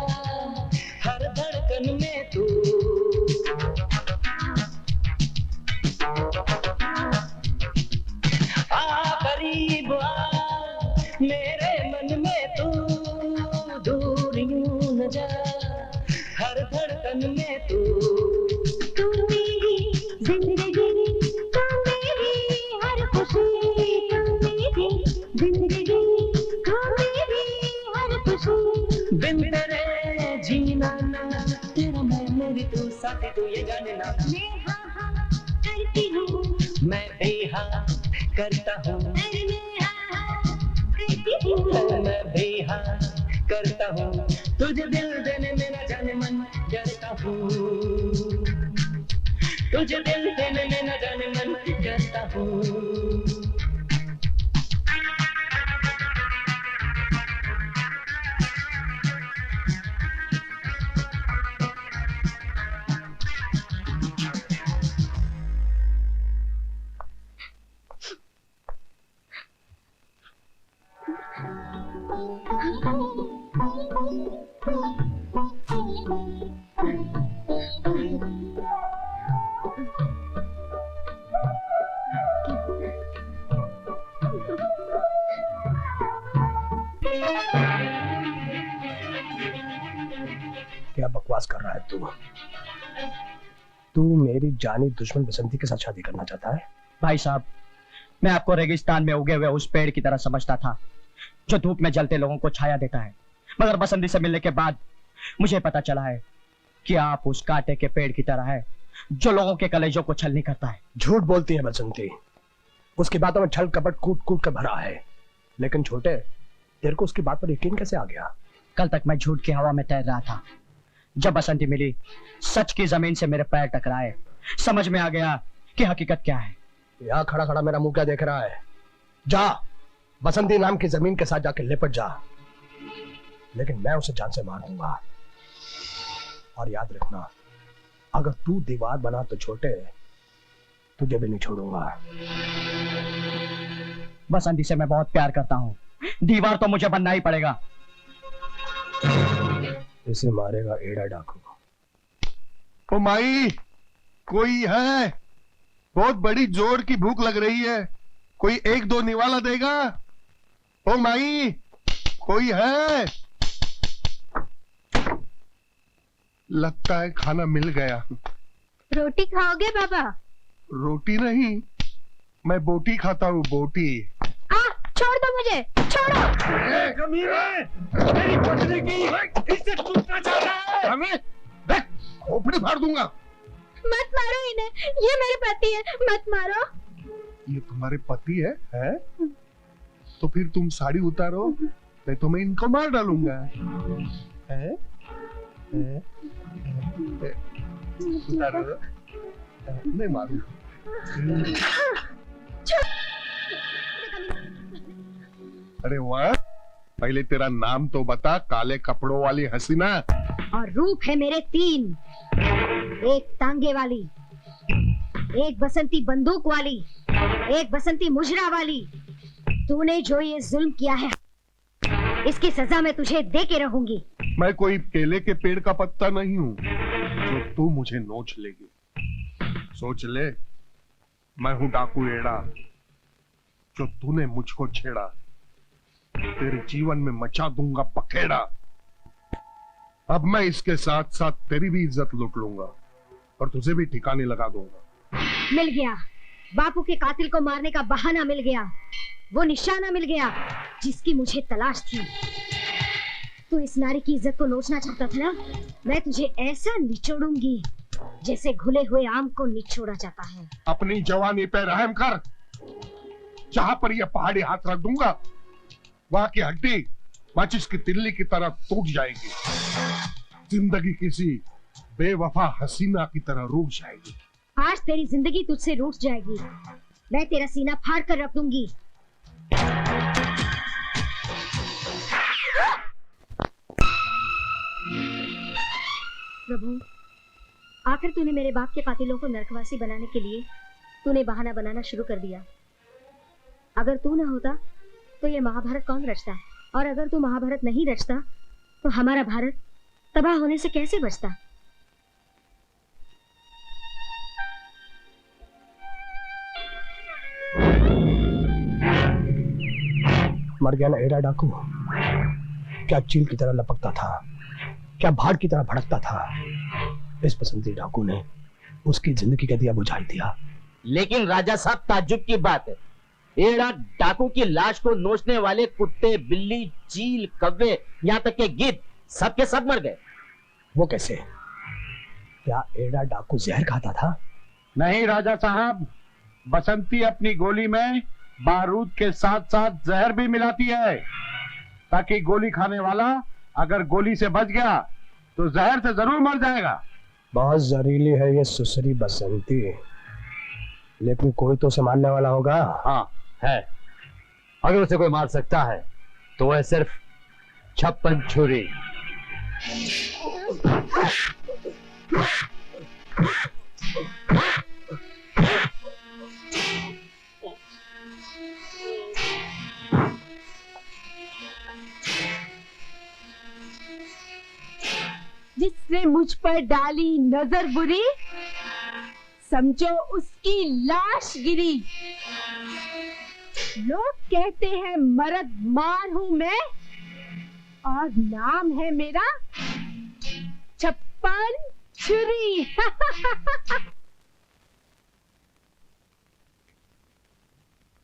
S14: हर धड़कन में तू आ करीब आ मेरे मन में तू दूर यूं न जा हर धड़कन में तू मेरी जिंदगी तू मेरी हर खुशी तू मेरी जिंदगी तू मेरी हर खुशी बिन तेरे जीना ना तेरा मैं मेरी तू साथी तू ये जाने ना मैं हाँ हाँ करती हूँ मैं भी हाँ करता हूँ मैं भी हाँ करता हूँ तुझे दिल देने में न जाने मन डरता हूँ तुझे दिल देने में न जाने मन डरता हूँ
S5: क्या बकवास कर रहा है तू? तू मेरी जानी दुश्मन बसंती के साथ शादी करना चाहता है?
S15: भाई साहब, मैं आपको रेगिस्तान में उगे हुए उस पेड़ की तरह समझता था जो धूप में जलते लोगों को छाया देता है, मगर बसंती से मिलने के बाद मुझे पता चला है कि आप उस कांटे के पेड़ की तरह है जो लोगों के कलेजों को छलनी करता है।
S5: झूठ बोलती है बसंती। उसकी बातों में छल कपट कूट कूट कर भरा है। लेकिन छोटे, तेरे को उसकी बात पर यकीन कैसे आ गया?
S15: कल तक मैं झूठ की हवा में तैर रहा था। जब बसंती मिली, सच की जमीन से मेरे पैर टकराए, समझ में आ गया कि हकीकत क्या है।
S5: यहाँ खड़ा खड़ा मेरा मुंह क्या देख रहा है? जा बसंती नाम की जमीन के साथ जाके लिपट जा, लेकिन मैं उसे जान से मार दूंगा। और याद रखना, अगर तू दीवार बना तो छोटे, तुझे भी नहीं छोड़ूंगा।
S15: बसंती से मैं बहुत प्यार करता हूँ, दीवार तो मुझे बनना ही पड़ेगा।
S5: इसे मारेगा एड़ा डाकू।
S4: ओ माई, कोई है? बहुत बड़ी जोर की भूख लग रही है, कोई एक दो निवाला देगा? ओ माई, कोई है? लगता है खाना मिल गया।
S10: रोटी खाओगे बाबा?
S4: रोटी नहीं, मैं बोटी खाता हूँ, बोटी।
S10: छोड़ दो मुझे, छोड़ो।
S4: मेरी पत्नी की इज्जत लूटना चाहता है। हमें खोपड़ी फाड़ दूंगा।
S10: मत मारो इन्हें, ये मेरे पति है, मत मारो।
S4: ये तुम्हारे पति है? तो फिर तुम साड़ी उतारो, नहीं तो मैं इनको मार डालूंगा। है? उतारो, नहीं मारू। अरे वाह, पहले तेरा नाम तो बता, काले कपड़ों वाली हसीना।
S10: और रूप है मेरे 3, एक तांगे वाली, एक बसंती बंदूक वाली, एक बसंती मुजरा वाली। तूने जो ये जुल्म किया है, इसकी सजा मैं तुझे दे के रहूंगी।
S4: मैं कोई केले के पेड़ का पत्ता नहीं हूँ जो तू मुझे नोच लेगी। सोच ले, मैं हूँ डाकू एड़ा, जो तूने मुझको छेड़ा, तेरे जीवन में मचा दूंगा पखेड़ा। अब मैं इसके साथ साथ तेरी भी इज्जत लूट लूंगा और तुझे भी ठिकाने लगा दूंगा।
S10: मिल गया, बापू के कातिल को मारने का बहाना मिल गया, वो निशाना मिल गया जिसकी मुझे तलाश थी। तू इस नारी की इज्जत को नोचना चाहता था ना? मैं तुझे ऐसा निचोड़ूंगी जैसे घुले हुए आम को निचोड़ा जाता है।
S4: अपनी जवानी पे रहम कर। जहां पर यह पहाड़ी हाथ रख दूंगा, वहां की हड्डी माचिस की तिल्ली की तरह टूट जाएगी। जिंदगी किसी बेवफा हसीना की तरह रूठ जाएगी।
S10: आज तेरी जिंदगी तुझसे रूठ जाएगी। मैं तेरा सीना फाड़ कर रख दूंगी। प्रभु, आखिर तूने मेरे बाप के कातिलों को नरकवासी बनाने के लिए तूने बहाना बनाना शुरू कर दिया। अगर तू न होता तो ये महाभारत कौन रचता? और अगर तू महाभारत नहीं रचता तो हमारा भारत तबाह होने से कैसे बचता?
S5: मर गया ना एड़ा डाकू। क्या चील की तरह लपकता था, क्या भाड़ की तरह भड़कता था। इस बसंती डाकू ने उसकी जिंदगी का दिया बुझा दिया।
S7: लेकिन राजा साहब ताज्जुब की बात है, एड़ा डाकू की लाश को नोचने वाले कुत्ते, बिल्ली, चील, कव्वे, यहाँ तक के गिद्ध सबके सब मर गए।
S5: वो कैसे? क्या एड़ा डाकू जहर खाता था?
S6: नहीं राजा साहब, बसंती अपनी गोली में बारूद के साथ साथ जहर भी मिलाती है, ताकि गोली खाने वाला अगर गोली से बच गया तो जहर से जरूर मर जाएगा।
S5: बहुत जहरीली है ये सुसरी बसंती, लेकिन कोई तो उसे मारने वाला होगा।
S11: हाँ है, अगर उसे कोई मार सकता है तो वह सिर्फ 56 छुरी।
S12: जिसने मुझ पर डाली नजर बुरी, समझो उसकी लाश गिरी। लोग कहते हैं मर्द मार हूं मैं, और नाम है मेरा 56 छुरी।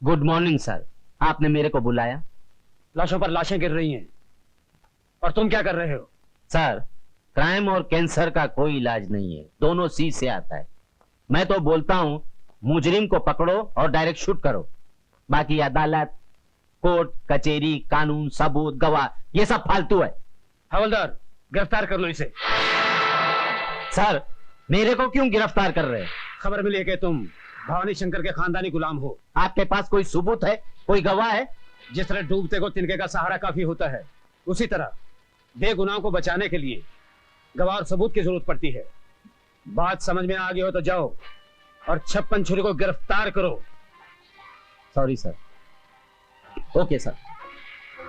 S7: गुड मॉर्निंग सर, आपने मेरे को बुलाया?
S15: लाशों पर लाशें गिर रही हैं, और तुम क्या कर रहे हो?
S7: सर, क्राइम और कैंसर का कोई इलाज नहीं है, दोनों सी से आता है। मैं तो बोलता हूं मुजरिम को पकड़ो और डायरेक्ट शूट करो, बाकी अदालत, कोर्ट कचहरी, कानून, सबूत, गवाह, ये सब फालतू है।
S15: हवलदार, गिरफ्तार कर लो इसे।
S7: सर, मेरे को क्यों गिरफ्तार कर रहे हैं?
S15: खबर मिली है कि तुम भवानी शंकर के खानदानी गुलाम हो।
S7: आपके पास कोई सबूत है, कोई गवाह है?
S15: जिस तरह डूबते को तिनके का सहारा काफी होता है, उसी तरह बेगुनाहों को बचाने के लिए गवाह और सबूत की जरूरत पड़ती है। बात समझ में आ गई हो तो जाओ और 56 छुरी को गिरफ्तार करो।
S7: Sorry sir. Okay sir.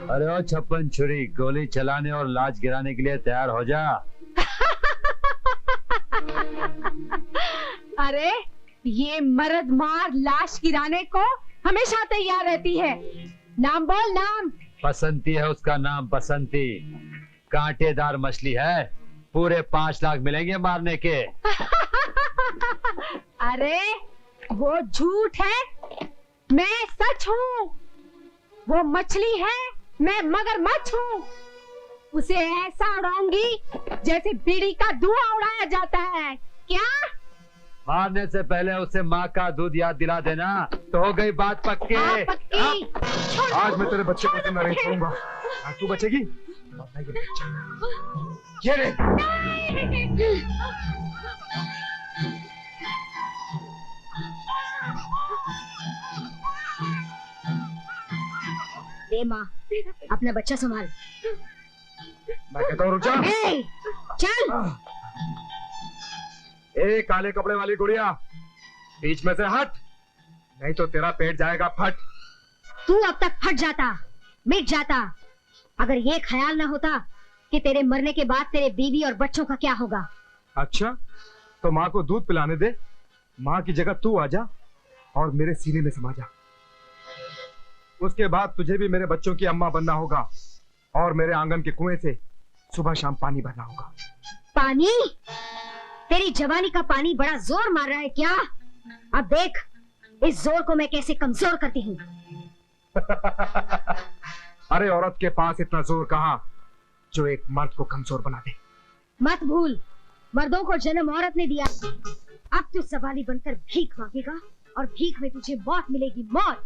S11: अरे ओ 56 छुरी, गोली चलाने और लाश गिराने के लिए तैयार हो जा।
S12: अरे ये मर्द मार लाश गिराने को हमेशा तैयार रहती है। नाम बोल, नाम।
S11: बसंती है उसका नाम, बसंती। कांटेदार मछली है, पूरे 5 लाख मिलेंगे मारने के।
S12: अरे वो झूठ है, मैं सच हूँ। वो मछली है, मैं मगरमच्छ हूँ। उसे ऐसा उड़ाऊंगी जैसे बीड़ी का धुआं उड़ाया जाता है। क्या?
S11: मारने से पहले उसे माँ का दूध याद दिला देना, तो हो गई बात पक्की।
S12: पक्की।
S2: आज मैं तेरे बच्चे को जिंदा नहीं छोड़ूंगा। आज तू बचेगी। ये रे।
S10: ले माँ, अपना बच्चा संभाल।
S2: मैं कहता हूँ रुक जा।
S10: चल।
S2: ए काले कपड़े वाली गुड़िया, बीच में से हट, नहीं तो तेरा पेट जाएगा फट।
S10: तू अब तक फट जाता, मिट जाता, अगर ये ख्याल ना होता कि तेरे मरने के बाद तेरे बीवी और बच्चों का क्या होगा।
S2: अच्छा, तो माँ को दूध पिलाने दे, माँ की जगह तू आ जा और मेरे सीने में समा जा। उसके बाद तुझे भी मेरे बच्चों की अम्मा बनना होगा और मेरे आंगन के कुएं से सुबह शाम पानी भरना होगा।
S10: पानी? तेरी जवानी का पानी बड़ा जोर मार रहा है क्या? अब देख इस जोर को मैं कैसे कमजोर करती हूँ।
S2: अरे औरत के पास इतना जोर कहाँ जो एक मर्द को कमजोर बना दे।
S10: मत भूल, मर्दों को जन्म औरत ने दिया। अब तू सवाली बनकर भीख मांगेगा और भीख में तुझे मौत मिलेगी, मौत।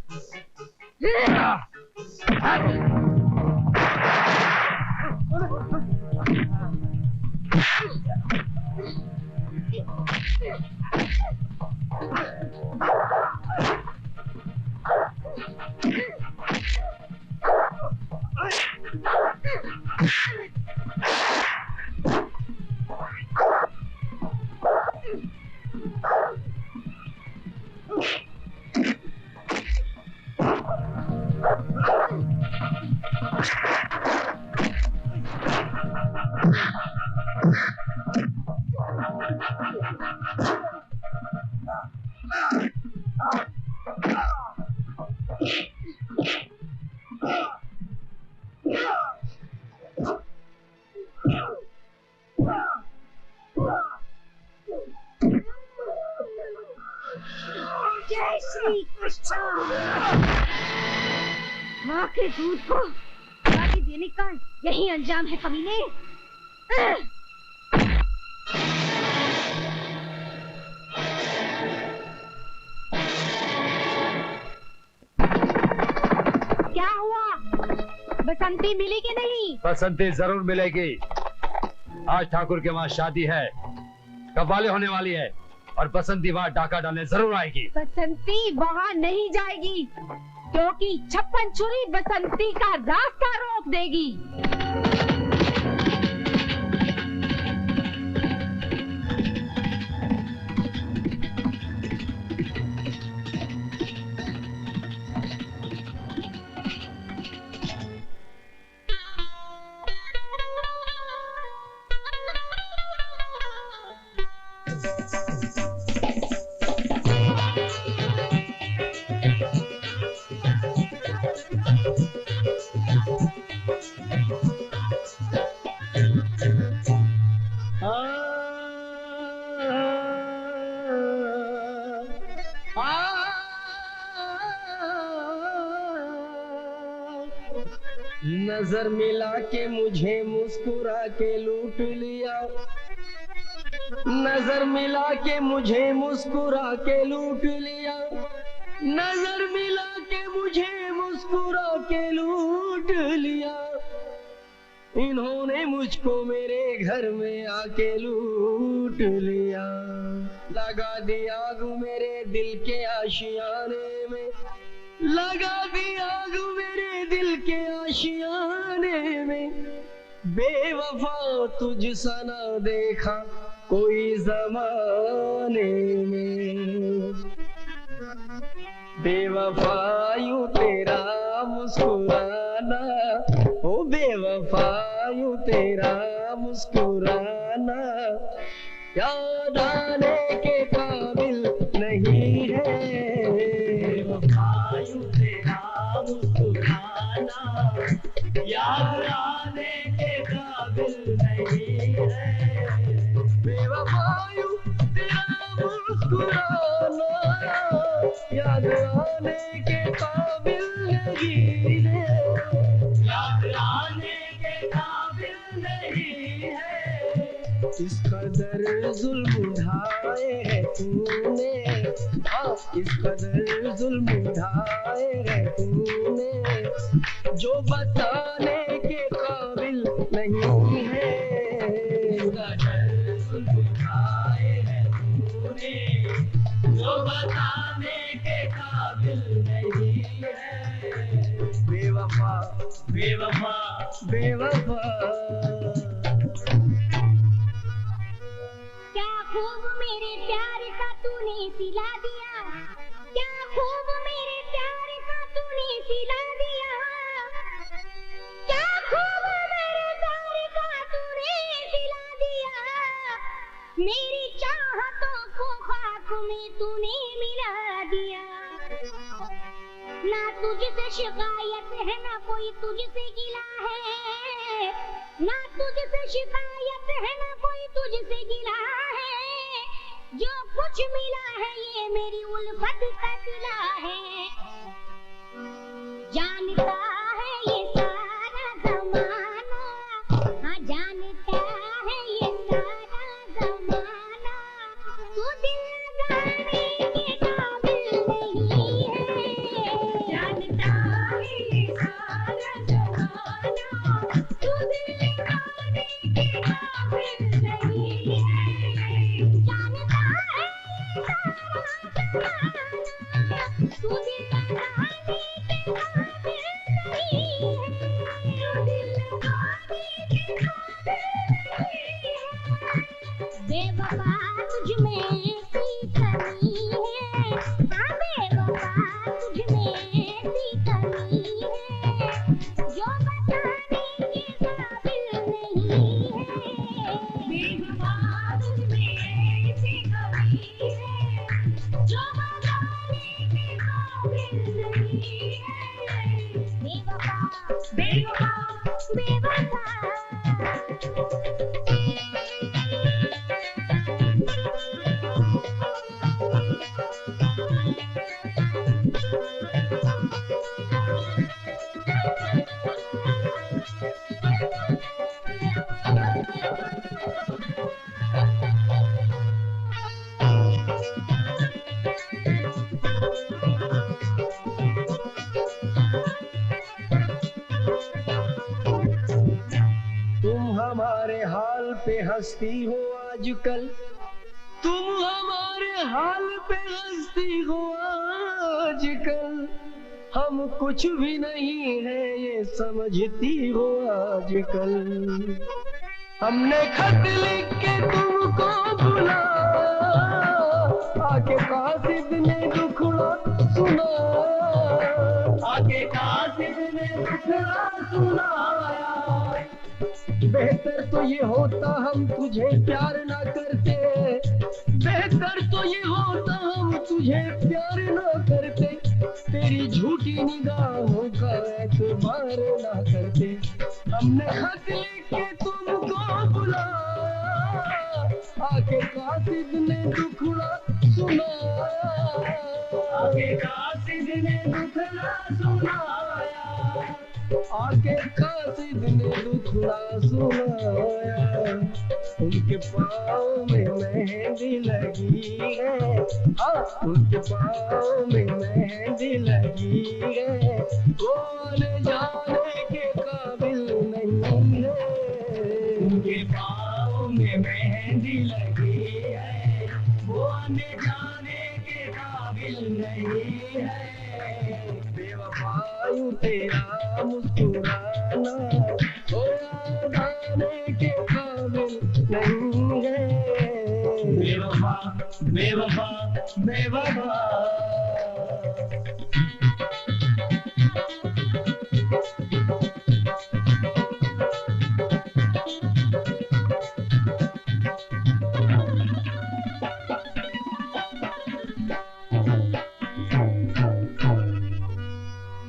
S12: मछली माँ के दूध को गाली देने का यही अंजाम है कमीने। क्या हुआ? बसंती मिली कि नहीं?
S11: बसंती जरूर मिलेगी। आज ठाकुर के वहाँ शादी है, कव्वाली होने वाली है और बसंती वहाँ डाका डालने जरूर आएगी।
S12: बसंती वहाँ नहीं जाएगी क्योंकि छप्पन छुरी बसंती का रास्ता रोक देगी।
S13: नजर मिला के मुझे मुस्कुरा के लूट लिया, नजर मिला के मुझे मुस्कुरा के लूट लिया, नजर मिला के मुझे मुस्कुरा के लूट लिया। इन्होंने मुझको मेरे घर में आके लूट लिया, लगा दिया आग मेरे दिल के आशियाने में, लगा दी आग मेरे दिल के आशियाने में। बेवफा तुझ सा ना देखा कोई जमाने में, बेवफा यूं तेरा मुस्कुराना, ओ बेवफा यूं तेरा मुस्कुराना याद आने के काबिल नहीं है। बेवफा यूं तेरा मुस्कुराना याद आने के काबिल नहीं है। बेवफा यूं तेरा मुस्कुराना याद आने के काबिल नहीं है, याद आने के काबिल नहीं है। इस कदर जुल्म उठाए है तूने, हाँ इस कदर जुल्म उठाए है तूने, जो बताने के काबिल नहीं है। कदर जुल्म उठाए है तूने, जो बताने के काबिल नहीं है। बेवफा बेवफा बेवफा।
S10: क्या खूब मेरे प्यार का तूने सिला दिया, क्या खूब मेरे प्यार का तूने सिला दिया, क्या खूब मेरे प्यार का तूने सिला दिया। मेरी चाहतों को खाक में तूने मिला दिया। ना तुझसे शिकायत है ना कोई तुझसे गिला है, ना तुझसे शिकायत है ना कोई तुझसे गिला है। जो कुछ मिला है ये मेरी उल्फत का सिला है। जानता है ये सारा जमाना, हाँ जानता है ये सारा जमाना, तू दिल लगाने के काबिल नहीं है। जानता है ये सारा जमाना, तू दिल लगाने के काबिल नहीं है। जानता है ये सारा जमाना, तू दिल लगाने के काबिल नहीं है। दिल लगाने के काबिल नहीं है। बेवफा तुझ में ऐसी कमी है, हाँ बेवफा तुझ में ऐसी कमी है, जो बताने के काबिल नहीं है। बेवफा तुझ में ऐसी कमी है, जो बताने के काबिल नहीं है। बेवफा बेवफा बेवफा।
S13: हमारे हाल पे हंसती हो आजकल, तुम हमारे हाल पे हंसती हो आजकल, हम कुछ भी नहीं है ये समझती हो आजकल। हमने खत लिख के तुमको बुलाया, आके कासिद ने दुखड़ा सुनाया, आके कासिद ने दुखड़ा सुनाया। बेहतर तो ये होता हम तुझे प्यार ना करते, बेहतर तो ये होता हम तुझे प्यार ना करते, तेरी झूठी निगाहों का एतबार ना करते। हमने खत लिख के तुमको बुलाया, आके कासिद ने दुखड़ा सुनाया, आके कासिद ने दुखड़ा सुनाया, आके कासिद ने दुखड़ा सुनाया। उनके पाँव में मेहंदी लगी है, हाँ उनके पाँव में मेहंदी लगी है, कौन जाने के काबिल नहीं है। उनके पाँव में मेहंदी लगी है, कौन जाने के काबिल नहीं है। बेवफाई तेरा मुस्कुराना कोई जाने के काबिल नहीं है। बेवफा बेवफा बेवफा।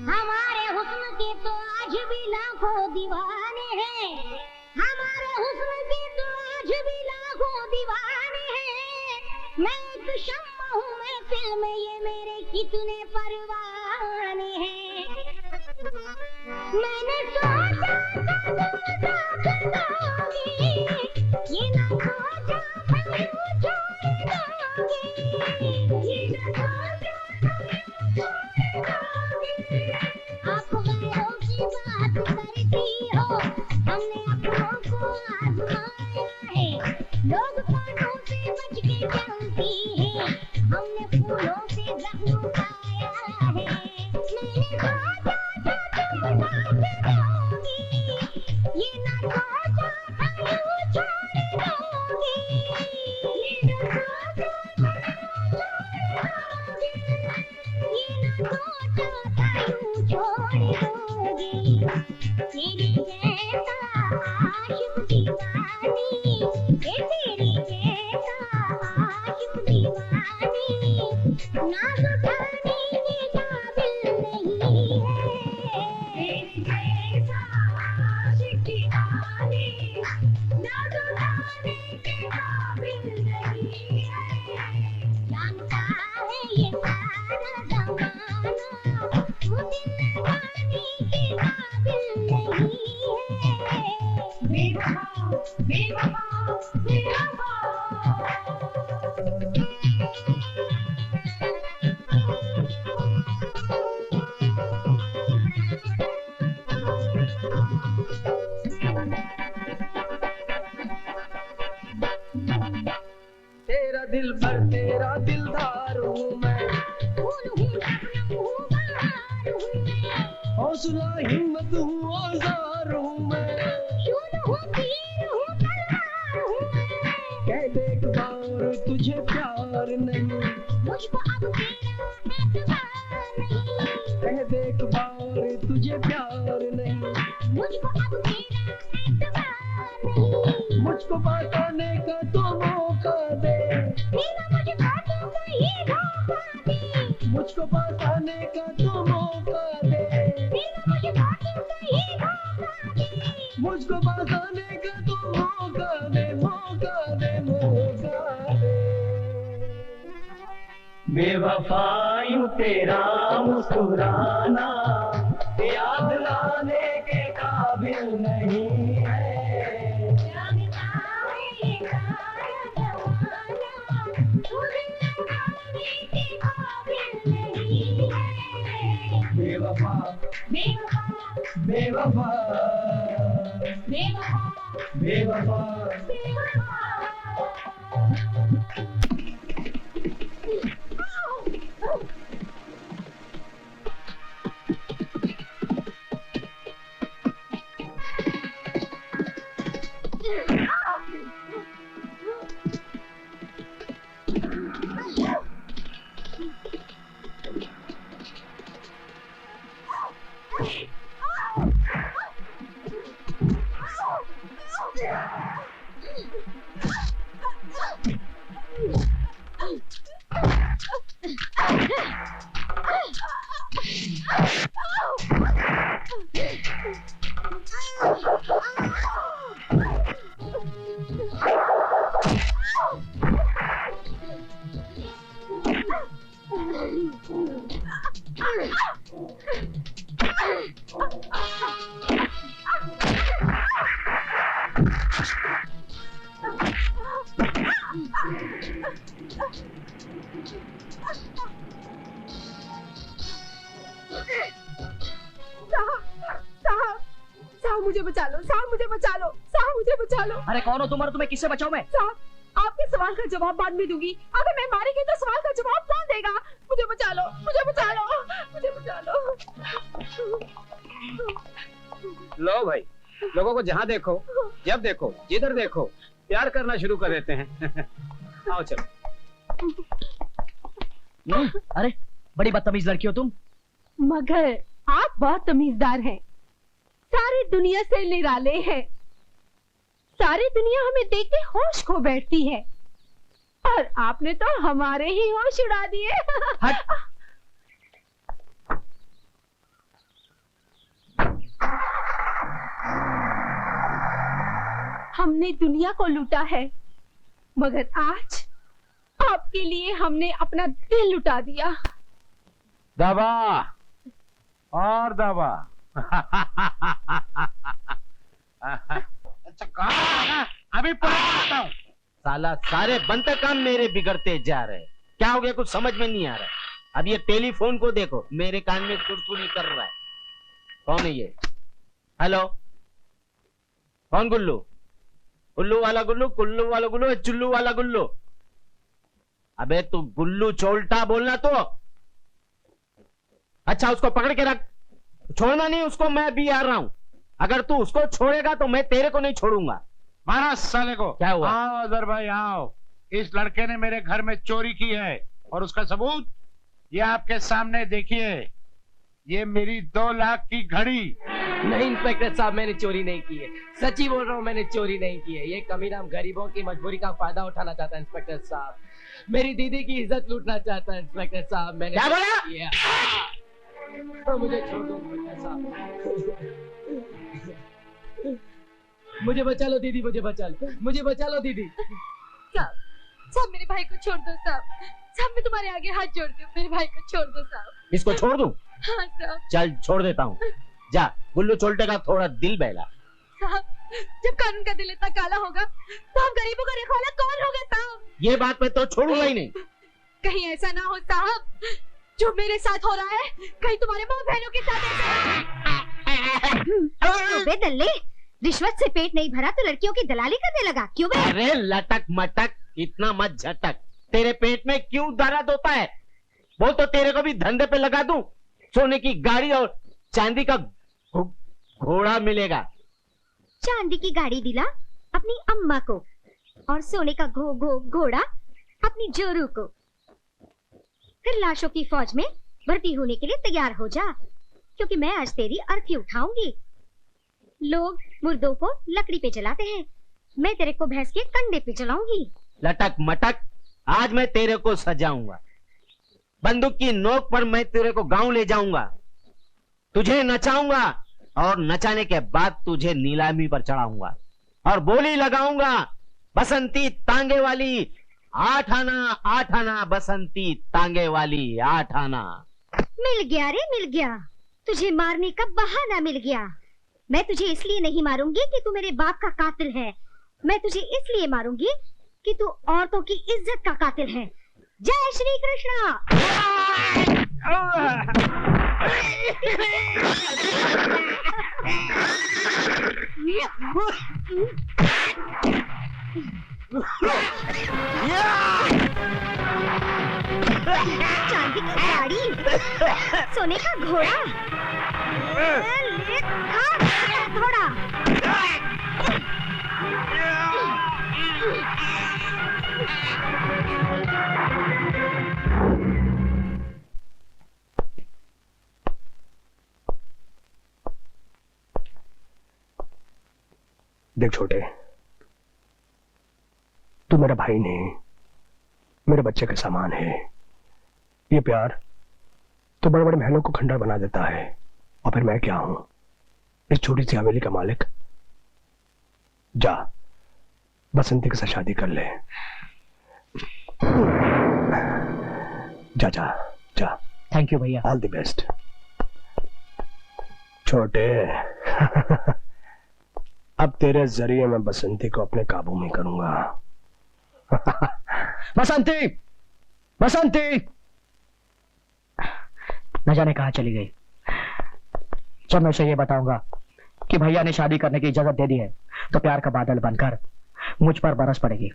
S14: हमारे हुस्न के तो आज भी लाखों दीवाने हैं, हमारे हुस्न के तो आज भी लाखों दीवाने हैं। मैं एक शम्मा हूँ महफिल में, ये मेरे कितने परवाने हैं। मैंने सोचा था तुम दोगी, ये ना सोचा था यूं छोड़ दोगी, ये ना सोचा था आप गैरों की बात करती हो, हमने अपनों को आजमाया है। लोग कांटों से बच के चलती है, हमने फूलों से जख्म पाया है। मैंने सोचा था तुम साथ दोगी, ये ना सोचा था यूं छोड़ दोगी, ये ना सोचा था यूं छोड़ दोगी, तेरे जैसा आशिक दीवानी, तेरे जैसा आशिक दीवानी, नाज उठाने के काबिल नहीं है। तेरे जैसा आशिक दीवानी, नाज उठाने के काबिल नहीं है। जानता है ये सारा जमाना, मुझे लगाने के काबिल नहीं है। बेवफा बेवफा बेवफा।
S13: तेरा दिल भर तेरा दिलदार हूँ मैं,
S14: फूल हूँ शबनम हूँ बहार हूँ मैं,
S13: हौसला हिम्मत हूँ औजार हूँ मैं,
S14: शूल हूँ तीर हूँ तलवार हूँ मैं।
S13: कह दे एक बार तुझे प्यार नहीं,
S14: मुझको अब तेरा एतबार नहीं,
S13: कह दे एक बार तुझे प्यार नहीं,
S14: मुझको अब तेरा एतबार नहीं।
S13: मुझको बताने का तो मौका दे,
S14: तेरा मुझे बातों का ये धोखा दे,
S13: मुझको बताने का तो मौका दे,
S14: तेरा मुझे बातों का ये धोखा दे,
S13: मुझको बताने का तो मौका दे, मौका दे, मौका दे। बेवफायूं तेरा मुस्कुराना याद लाने के काबिल नहीं है। बेवफा बेवफा बेवफा
S12: मुझे बचा लो साहब, मुझे बचा लो साहब, मुझे बचा लो।
S15: अरे कौन हो तुम और तुम्हें किससे बचाऊं मैं?
S12: साहब आपके सवाल का जवाब बाद में दूंगी, अगर मैं मारी गई तो सवाल का जवाब कौन देगा? मुझे बचा लो, मुझे बचा लो, मुझे बचा लो।
S16: लो भाई, लोगों को जहाँ देखो, जब देखो, जिधर देखो, प्यार करना शुरू कर देते हैं। आओ चलो।
S15: अरे बड़ी बदतमीज लड़की हो तुम।
S12: मगर आप बहुत तमीजदार हैं, सारी दुनिया से निराले हैं, सारी दुनिया हमें देख के होश खो बैठती है, और आपने तो हमारे ही होश उड़ा दिए। हमने दुनिया को लूटा है, मगर आज आपके लिए हमने अपना दिल लुटा दिया।
S16: दबा और दबा।
S6: अच्छा कहाँ अभी पहुंचता हूँ।
S7: साला सारे बनते काम मेरे बिगड़ते जा रहे। क्या हो गया, कुछ समझ में नहीं आ रहा। अब ये टेलीफोन को देखो, मेरे कान में चुड़चुड़ी कर रहा है। कौन है ये? हेलो, कौन? गुल्लू? उल्लू वाला गुल्लू, कुल्लू वाला गुल्लू, चुल्लू वाला गुल्लू? अबे तू गुल्लू चोल्टा बोलना तो। अच्छा उसको पकड़ के रख, छोड़ना नहीं उसको, मैं भी आ रहा हूं। अगर तू उसको छोड़ेगा तो मैं तेरे को नहीं छोड़ूंगा।
S6: मारा साले को।
S7: क्या हुआ?
S6: आओ अजहर भाई आओ, इस लड़के ने मेरे घर में चोरी की है और उसका सबूत ये आपके सामने देखिए। ये मेरी 2 लाख की घड़ी।
S13: नहीं इंस्पेक्टर साहब, मैंने चोरी नहीं की है, सच्ची बोल रहा हूँ, मैंने चोरी नहीं की है। ये कमीना गरीबों की मजबूरी का फायदा उठाना चाहता है इंस्पेक्टर साहब, मेरी दीदी की इज्जत लूटना चाहता है इंस्पेक्टर साहब। मैंने
S7: क्या बोला?
S13: तो मुझे छोड़ दो इंस्पेक्टर साहब, मुझे बचा लो दीदी, मुझे बचा लो, मुझे बचा लो दीदी।
S10: साहब मेरे भाई को छोड़ दो साहब, साहब मैं तुम्हारे आगे हाथ जोड़ती हूँ, मेरे भाई को छोड़ दो साहब।
S7: इसको छोड़ दूं?
S10: हाँ साहब।
S7: चल छोड़ देता हूँ, जा। गुल्लू चोल्टे का थोड़ा दिल बहला।
S10: साहब जब कानून का दिल इतना काला होगा तो हम गरीबों का रखवाला कौन होगा साहब?
S7: ये बात मैं तो छोड़ूंगा ही नहीं।
S10: कहीं ऐसा ना हो साहब, जो मेरे साथ हो रहा है कहीं तुम्हारे माँ बहनों के साथ
S17: अबे दल्ले, रिश्वत से पेट नहीं भरा तो लड़कियों की दलाली करने लगा, क्यों बे?
S7: अरे लटक मटक, इतना मत झटक। तेरे पेट में क्यों दर्द होता है? बोल तो तेरे को भी धंधे पे लगा दूं। सोने की गाड़ी और चांदी का घोड़ा मिलेगा।
S17: चांदी की गाड़ी दिला अपनी अम्मा को, और सोने का घोड़ा अपनी जोरू को। फिर लाशों की फौज में भर्ती होने के लिए तैयार हो जा, क्योंकि मैं आज तेरी अर्थी उठाऊंगी। लोग मुर्दों को लकड़ी पे जलाते हैं, मैं तेरे को भैंस के कंडे पे जलाऊंगी।
S7: लटक मटक, आज मैं तेरे को सजाऊंगा। बंदूक की नोक पर मैं तेरे को गांव ले जाऊंगा, तुझे नचाऊंगा, और नचाने के बाद तुझे नीलामी पर चढ़ाऊंगा और बोली लगाऊंगा, बसंती तांगे वाली 8 आना, बसंती तांगे वाली 8 आना।
S17: मिल गया रे, मिल गया, तुझे मारने का बहाना मिल गया। मैं तुझे इसलिए नहीं मारूंगी कि तू मेरे बाप का कातिल है, मैं तुझे इसलिए मारूंगी कि तू औरतों की इज्जत का कातिल है। जय श्री कृष्णा। चांदी की गाड़ी, सोने का घोड़ा, ले खा घोड़ा।
S5: देख छोटे, तू मेरा भाई नहीं, मेरे बच्चे के समान है। ये प्यार तो बड़े बड़े महलों को खंडर बना देता है, और फिर मैं क्या हूं, इस छोटी सी हवेली का मालिक। जा बसंती के साथ शादी कर ले। जा जा जा।
S15: थैंक यू भैया।
S5: ऑल द बेस्ट छोटे। अब तेरे जरिए मैं बसंती को अपने काबू में करूंगा।
S15: बसंती, बसंती न जाने कहां चली गई। जब मैं उसे ये बताऊंगा कि भैया ने शादी करने की इजाजत दे दी है, तो प्यार का बादल बनकर मुझ पर बरस पड़ेगी।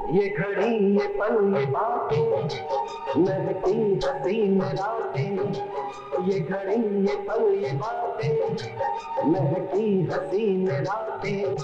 S18: ये घड़ी ये पल ये बातें महकी हसीन रातें, ये घड़ी ये पल ये बातें महकी हसीन रातें।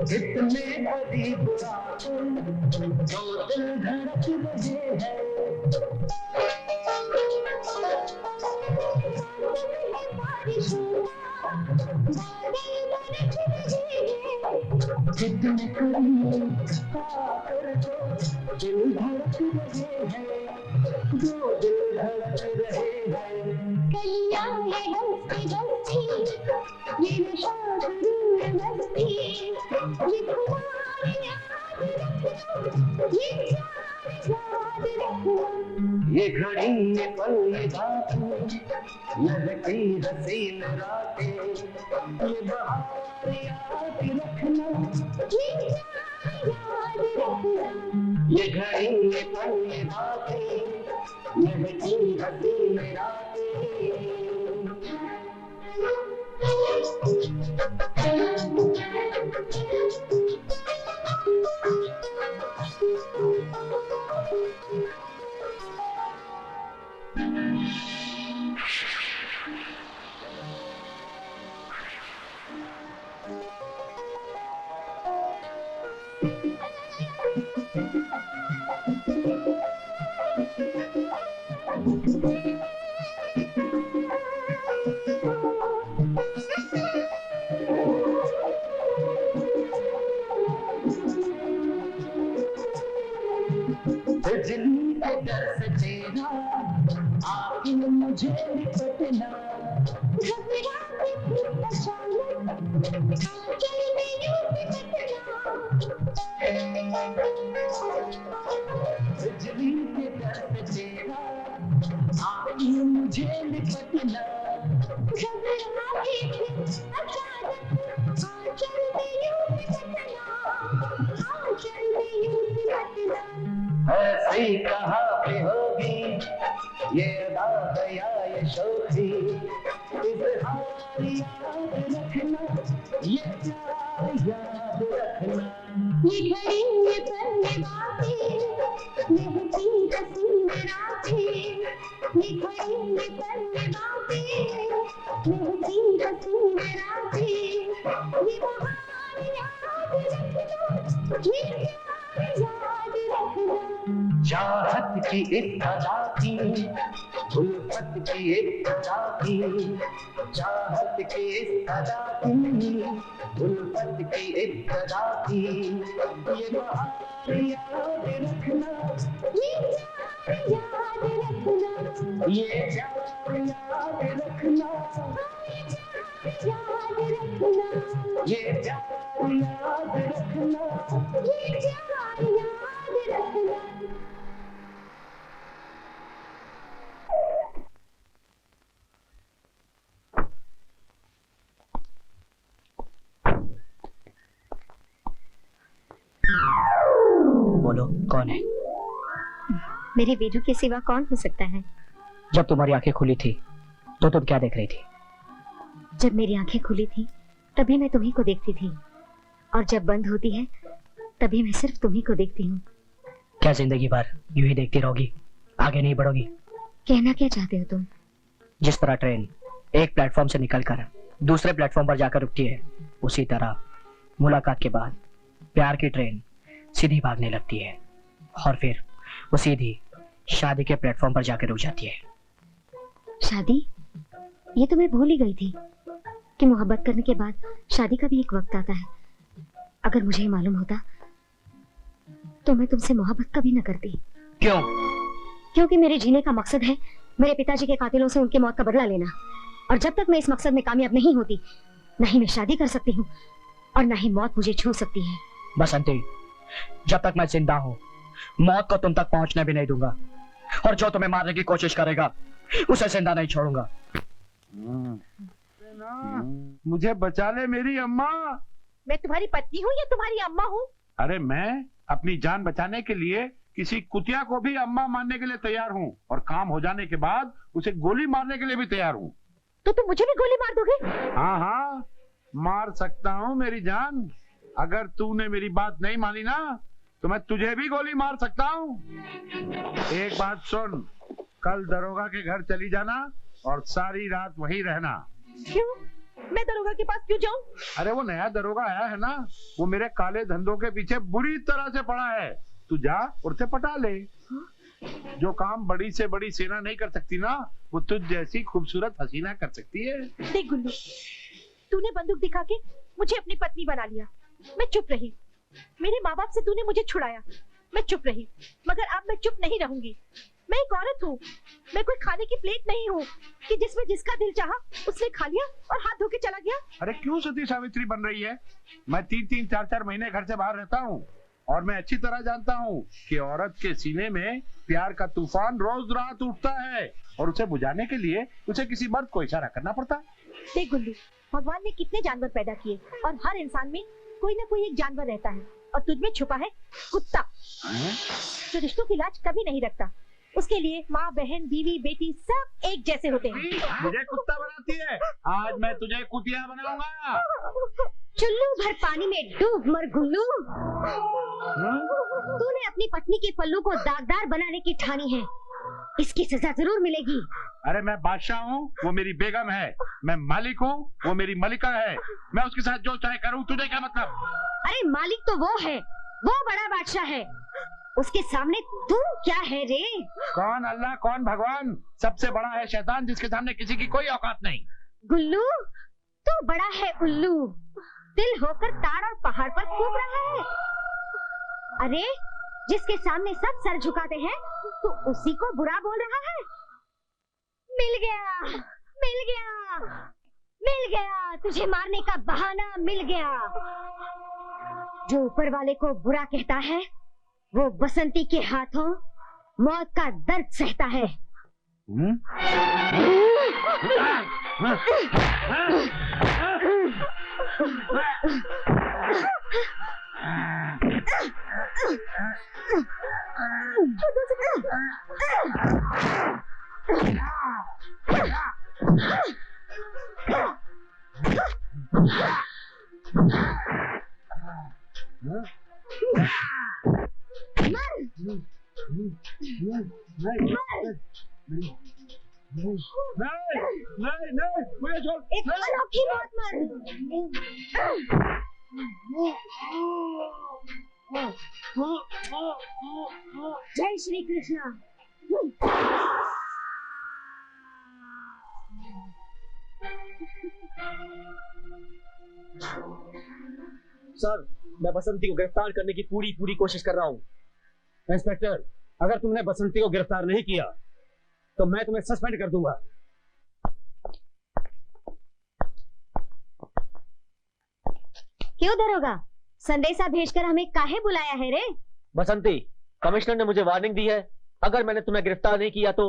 S18: कितने अजीब रातें जो दिल धड़क रहे हैं। कितने करीब आकर जो दिल धड़क रहे हैं, जो दिल धड़क रहे हैं।
S14: कलियां ये हंसती हंसती, ये नशा सुरूर मस्ती, ये खुमार याद रखना, ये प्यार याद रखना।
S18: ये घड़ी ये पल ये बातें महकी हसीन रातें, ये बहार याद रखना,
S14: ये प्यार याद रखना।
S18: ये घड़ी ये पल ये बातें महकी हसीन रातें। बिजली के डर से तेरा आके मुझे लिपटना,
S14: घबराती थी अचानक, आंचल में यूं लिपटना।
S18: बिजली के डर से तेरा आके मुझे लिपटना,
S14: घबराती थी अचानक, आंचल में यूं लिपटना, आंचल में यूं लिपटना।
S18: ऐसी कहाँ पे होगी ये अदा या ये शोखी, इज़हार याद रखना, ये प्यार याद रखना।
S14: ये घड़ी ये पल ये बातें महकी हसीन रातें, ये घड़ी ये पल ये बातें ये बहार याद रखना, ये प्यार याद रखना।
S18: चाहत की इब्तदा थी, उल्फत की इब्तदा थी, चाहत की इब्तदा थी, उल्फत की इब्तदा थी, ये बहार याद रखना,
S14: ये प्यार याद रखना,
S18: ये प्यार याद रखना,
S14: याद रखना,
S18: ये प्यार याद रखना,
S14: ये प्यार याद रखना।
S15: बोलो कौन है?
S17: मेरे बेटू के सिवा कौन हो सकता है?
S15: जब तुम्हारी आंखें खुली थी तो तुम क्या देख रही थी?
S17: जब मेरी आंखें खुली थी तभी मैं तुम्ही को देखती थी, और जब बंद होती है तभी मैं सिर्फ तुम्ही को देखती हूँ।
S15: क्या जिंदगी भर यूं ही देखती रहोगी, आगे नहीं बढ़ोगी?
S17: कहना क्या चाहते हो तुम?
S15: जिस तरह ट्रेन एक प्लेटफॉर्म से निकलकर दूसरे प्लेटफॉर्म पर जाकर रुकती है, उसी तरह मुलाकात के बाद प्यार की ट्रेन सीधी भागने लगती है और फिर वो सीधी शादी के प्लेटफॉर्म पर जाकर रुक जाती है।
S17: शादी? ये तो मैं भूल ही गई थी कि मोहब्बत करने के बाद शादी का भी एक वक्त आता है। अगर मुझे ही मालूम होता तो मैं तुमसे मोहब्बत कभी न करती।
S15: क्यों?
S17: क्योंकि मेरे जीने का मकसद है मेरे पिताजी के कातिलों से उनकी मौत का बदला लेना, और जब तक मैं इस मकसद में कामयाब नहीं होती, न ही मैं शादी कर सकती हूँ और न ही मौत मुझे छू सकती है।
S15: बसंती, जब तक मैं जिंदा हूँ मौत को तुम तक पहुंचने भी नहीं दूंगा, और जो तुम्हें मारने की कोशिश करेगा उसे जिंदा नहीं छोड़ूंगा।
S6: मुझे बचा ले मेरी अम्मा।
S12: मैं तुम्हारी पत्नी हूँ या तुम्हारी अम्मा हूँ?
S6: अरे मैं अपनी जान बचाने के लिए किसी कुतिया को भी अम्मा मानने के लिए तैयार हूँ, और काम हो जाने के बाद उसे गोली मारने के लिए भी तैयार हूँ।
S12: तो तुम मुझे भी गोली मार दोगे?
S6: हाँ हाँ, मार सकता हूँ मेरी जान। अगर तूने मेरी बात नहीं मानी ना तो मैं तुझे भी गोली मार सकता हूँ। एक बात सुन, कल दरोगा के घर चली जाना और सारी रात वहीं रहना।
S12: क्यों? मैं दरोगा के पास क्यों जाऊं?
S6: अरे वो नया दरोगा आया है ना, वो मेरे काले धंधों के पीछे बुरी तरह से पड़ा है। तू जा और उसे पटा ले। जो काम बड़ी से बड़ी सेना नहीं कर सकती ना, वो तुझ जैसी खूबसूरत हसीना कर सकती है।
S12: देख गुल्लू, तूने बंदूक दिखा के मुझे अपनी पत्नी बना लिया। मैं चुप रही। मेरे माँ बाप से तूने मुझे छुड़ाया, मैं चुप रही। मगर अब मैं चुप नहीं रहूंगी। मैं एक औरत हूँ, मैं कोई खाने की प्लेट नहीं हूँ कि जिसमें जिसका दिल चाहा उसने खा लिया और हाथ धो के चला गया।
S6: अरे क्यों सती सावित्री बन रही है? मैं 3-3, 4-4 महीने घर से बाहर रहता हूँ, और मैं अच्छी तरह जानता हूँ कि औरत के सीने में प्यार का तूफान रोज रात उठता है, और उसे बुझाने के लिए उसे किसी मर्द को इशारा करना पड़ता है।
S12: देख गुल्लू, भगवान ने कितने जानवर पैदा किए और हर इंसान में कोई ना कोई एक जानवर रहता है, और तुझ में छुपा है कुत्ता, जो रिश्तों की लाज कभी नहीं रखता। उसके लिए माँ, बहन, बीवी, बेटी सब एक जैसे होते हैं।
S6: मुझे कुत्ता बनाती है, आज मैं तुझे कुतिया बनाऊंगा।
S17: चुल्लू भर पानी में डूब मर गुल्लू। तूने अपनी पत्नी के पल्लू को दागदार बनाने की ठानी है, इसकी सजा जरूर मिलेगी।
S6: अरे मैं बादशाह हूँ, वो मेरी बेगम है। मैं मालिक हूँ, वो मेरी मलिका है। मैं उसके साथ जो चाहे करूँ, तुझे क्या मतलब?
S17: अरे मालिक तो वो है, वो बड़ा बादशाह है, उसके सामने तू क्या है रे?
S6: कौन अल्लाह, कौन भगवान? सबसे बड़ा है शैतान, जिसके सामने किसी की कोई औकात नहीं।
S17: गुल्लू, तू बड़ा है उल्लू, दिल होकर ताड़ और पहाड़ पर कूद रहा है। अरे जिसके सामने सब सर झुकाते हैं, तू उसी को बुरा बोल रहा है। मिल गया, मिल गया, मिल गया, तुझे मारने का बहाना मिल गया। जो ऊपर वाले को बुरा कहता है, वो बसंती के हाथों मौत का दर्द सहता है।
S9: नहीं नहीं मुझे छोड़।
S17: एक अनोखी मौत मर। जय श्री कृष्णा।
S16: सर, मैं बसंती को गिरफ्तार करने की पूरी कोशिश कर रहा हूँ। इंस्पेक्टर, अगर तुमने बसंती को गिरफ्तार नहीं किया तो मैं तुम्हें सस्पेंड कर दूंगा।
S17: क्यों दरोगा, संदेशा भेजकर हमें काहे बुलाया है रे?
S16: बसंती, कमिश्नर ने मुझे वार्निंग दी है, अगर मैंने तुम्हें गिरफ्तार नहीं किया तो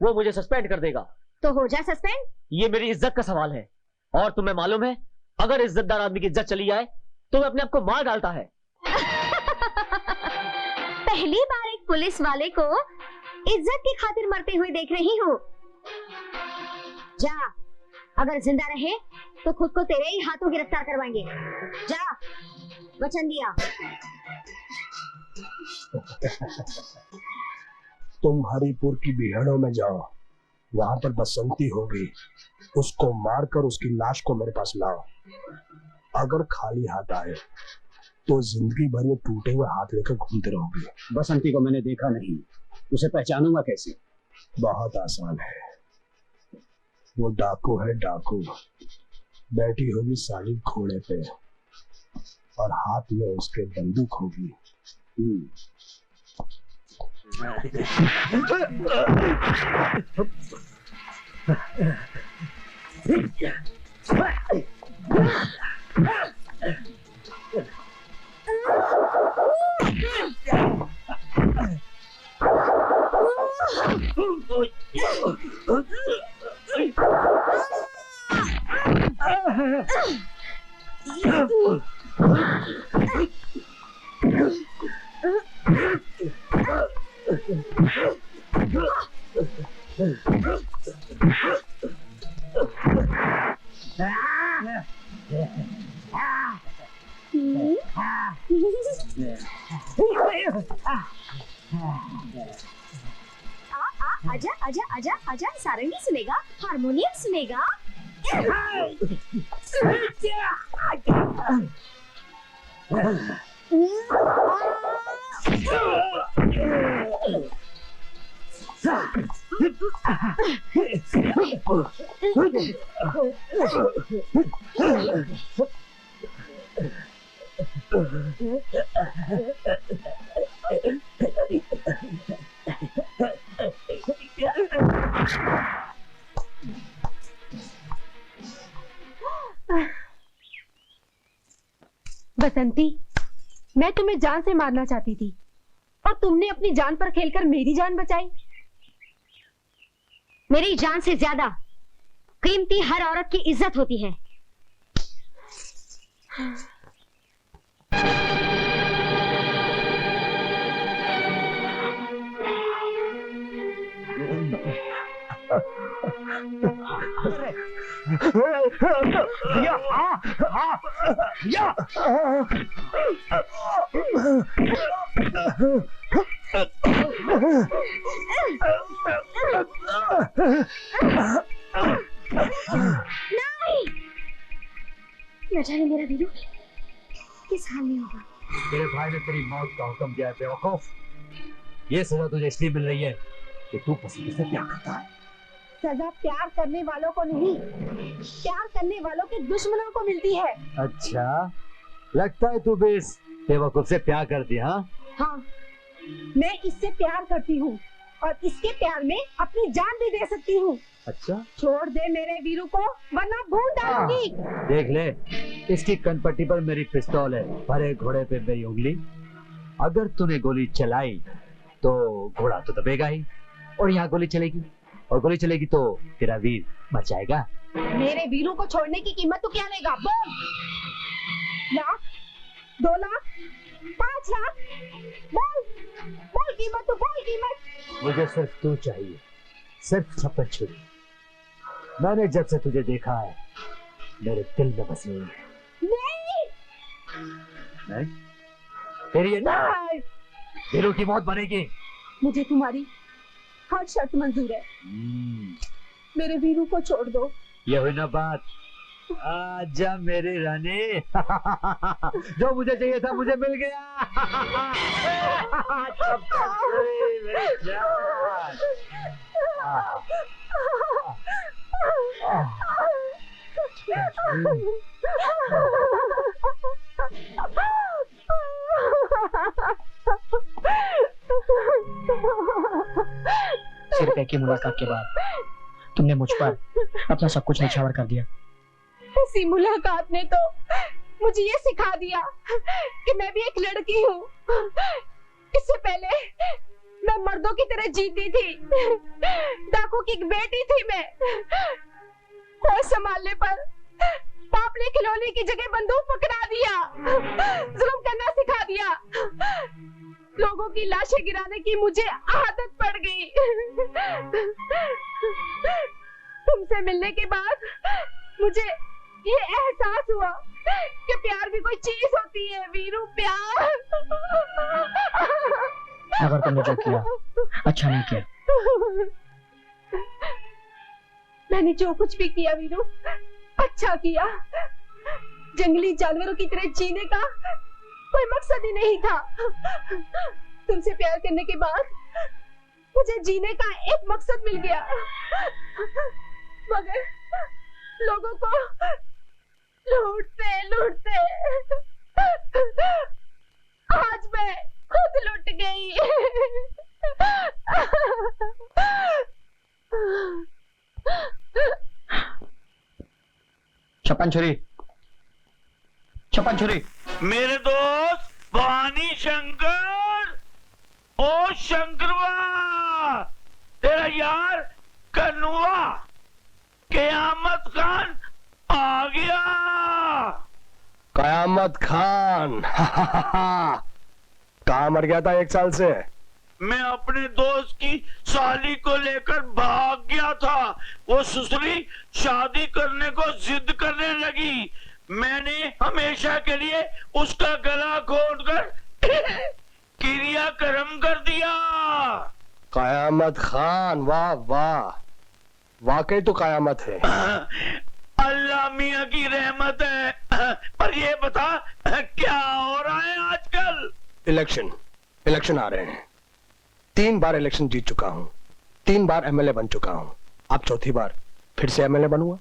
S16: वो मुझे सस्पेंड कर देगा।
S17: तो हो जा सस्पेंड।
S16: ये मेरी इज्जत का सवाल है, और तुम्हें मालूम है अगर इज्जतदार आदमी की इज्जत चली जाए तो वो अपने आप को मार डालता है।
S17: पहली बार एक पुलिस वाले को इज्जत की खातिर मरते हुए देख रही हूँ। जा, अगर जिंदा रहे तो खुद को तेरे ही हाथों गिरफ्तार करवाएंगे। जा, वचन दिया।
S5: तुम हरिपुर की बिहड़ों में जाओ, वहां पर बसंती होगी, उसको मारकर उसकी लाश को मेरे पास लाओ। अगर खाली हाथ आए तो जिंदगी भर ये टूटे हुए हाथ लेकर घूमते रहोगे।
S16: बसंती को मैंने देखा नहीं, उसे पहचानूंगा कैसे?
S5: बहुत आसान है, वो डाकू है, डाकू। बैठी होगी साली घोड़े पे और हाथ में उसके बंदूक होगी।
S17: आजा आजा आजा आजा, सारंगी सुनेगा, हारमोनियम सुनेगा।
S12: बसंती, मैं तुम्हें जान से मारना चाहती थी और तुमने अपनी जान पर खेलकर मेरी जान बचाई।
S17: मेरी जान से ज्यादा कीमती हर औरत की इज्जत होती है। नहीं, न जाने मेरा वीरू किस हाल में होगा।
S11: तेरे भाई ने तेरी मौत का हुक्म दिया है बेवकूफ। ये सजा तुझे इसलिए मिल रही है कि तू पसंद से प्यार करता है।
S12: सजा प्यार करने वालों को नहीं, प्यार करने वालों के दुश्मनों को मिलती है।
S11: अच्छा, लगता है तू भी इस बेवकूफ से प्यार करती है।
S12: हाँ, मैं इससे प्यार करती हूँ और इसके प्यार में अपनी जान भी दे सकती हूँ।
S11: अच्छा,
S12: छोड़ दे मेरे वीरू को, वरना भून डालूंगी।
S11: देख ले, इसकी कनपट्टी पर मेरी पिस्तौल है, भरे घोड़े पे मेरी उंगली। अगर तूने गोली चलाई तो घोड़ा तो दबेगा ही, और यहाँ गोली चलेगी और गोली चलेगी तो तेरा वीर मर जाएगा।
S12: मेरे वीरू को छोड़ने की कीमत तो क्या लेगा? बोल। लाख, 2 लाख, 5 लाख, बोल बोल कीमत, तो बोल कीमत।
S11: मुझे सिर्फ तू चाहिए, सिर्फ छप्पन छुरी। मैंने जब से तुझे देखा है मेरे दिल में बसी हुई है। नहीं, तेरी ये नहीं, वीरू की मौत बनेगी।
S12: मुझे तुम्हारी हर शर्त मंजूर है। मेरे वीरू को छोड़ दो।
S11: ये हुई ना बात। आजा मेरी रानी। जो मुझे चाहिए था मुझे मिल गया। मेरी जान।
S15: सिर्फ एक ही मुलाकात के बाद तुमने मुझ पर अपना सब कुछ निछावर कर दिया।
S12: इसी मुलाकात ने तो मुझे ये सिखा दिया कि मैं भी एक लड़की हूँ। इससे पहले मैं मर्दों की तरह जीती थी, डाकू की एक बेटी थी मैं। होश संभालने पर बाप ने खिलौने की जगह बंदूक पकड़ा दिया, जुल्म करना सिखा दिया। लोगों की लाशें गिराने की मुझे आदत पड़ गई। तुमसे मिलने के बाद मुझे ये एहसास हुआ कि प्यार भी कोई चीज होती है वीरू, प्यार।
S15: अगर तुमने जो किया अच्छा नहीं किया।
S12: मैंने जो कुछ भी किया वीरू अच्छा किया। जंगली जानवरों की तरह जीने का कोई मकसद ही नहीं था। तुमसे प्यार करने के बाद मुझे जीने का एक मकसद मिल गया, मगर लोगों को लूटते लूटते आज मैं खुद लुट गई।
S15: छप्पन छुरी, छप्पन छुरी।
S3: मेरे दोस्त भवानी शंकर, ओ शंकरवा, तेरा यार कन्नुआ कयामत खान आ गया।
S5: कयामत खान कहाँ मर गया था 1 साल से?
S3: मैं अपने दोस्त की साली को लेकर भाग गया था। वो ससुरी शादी करने को जिद करने लगी। मैंने हमेशा के लिए उसका गला घोंटकर क्रियाक्रम कर दिया।
S5: कयामत खान, वाह वाह, वाकई तो कयामत है।
S3: अल्लाह मियाँ की रहमत है। पर ये बता क्या हो रहा है आजकल?
S5: इलेक्शन आ रहे हैं। 3 बार इलेक्शन जीत चुका हूँ, 3 बार एमएलए बन चुका हूँ, अब चौथी बार फिर से एमएलए बनूंगा।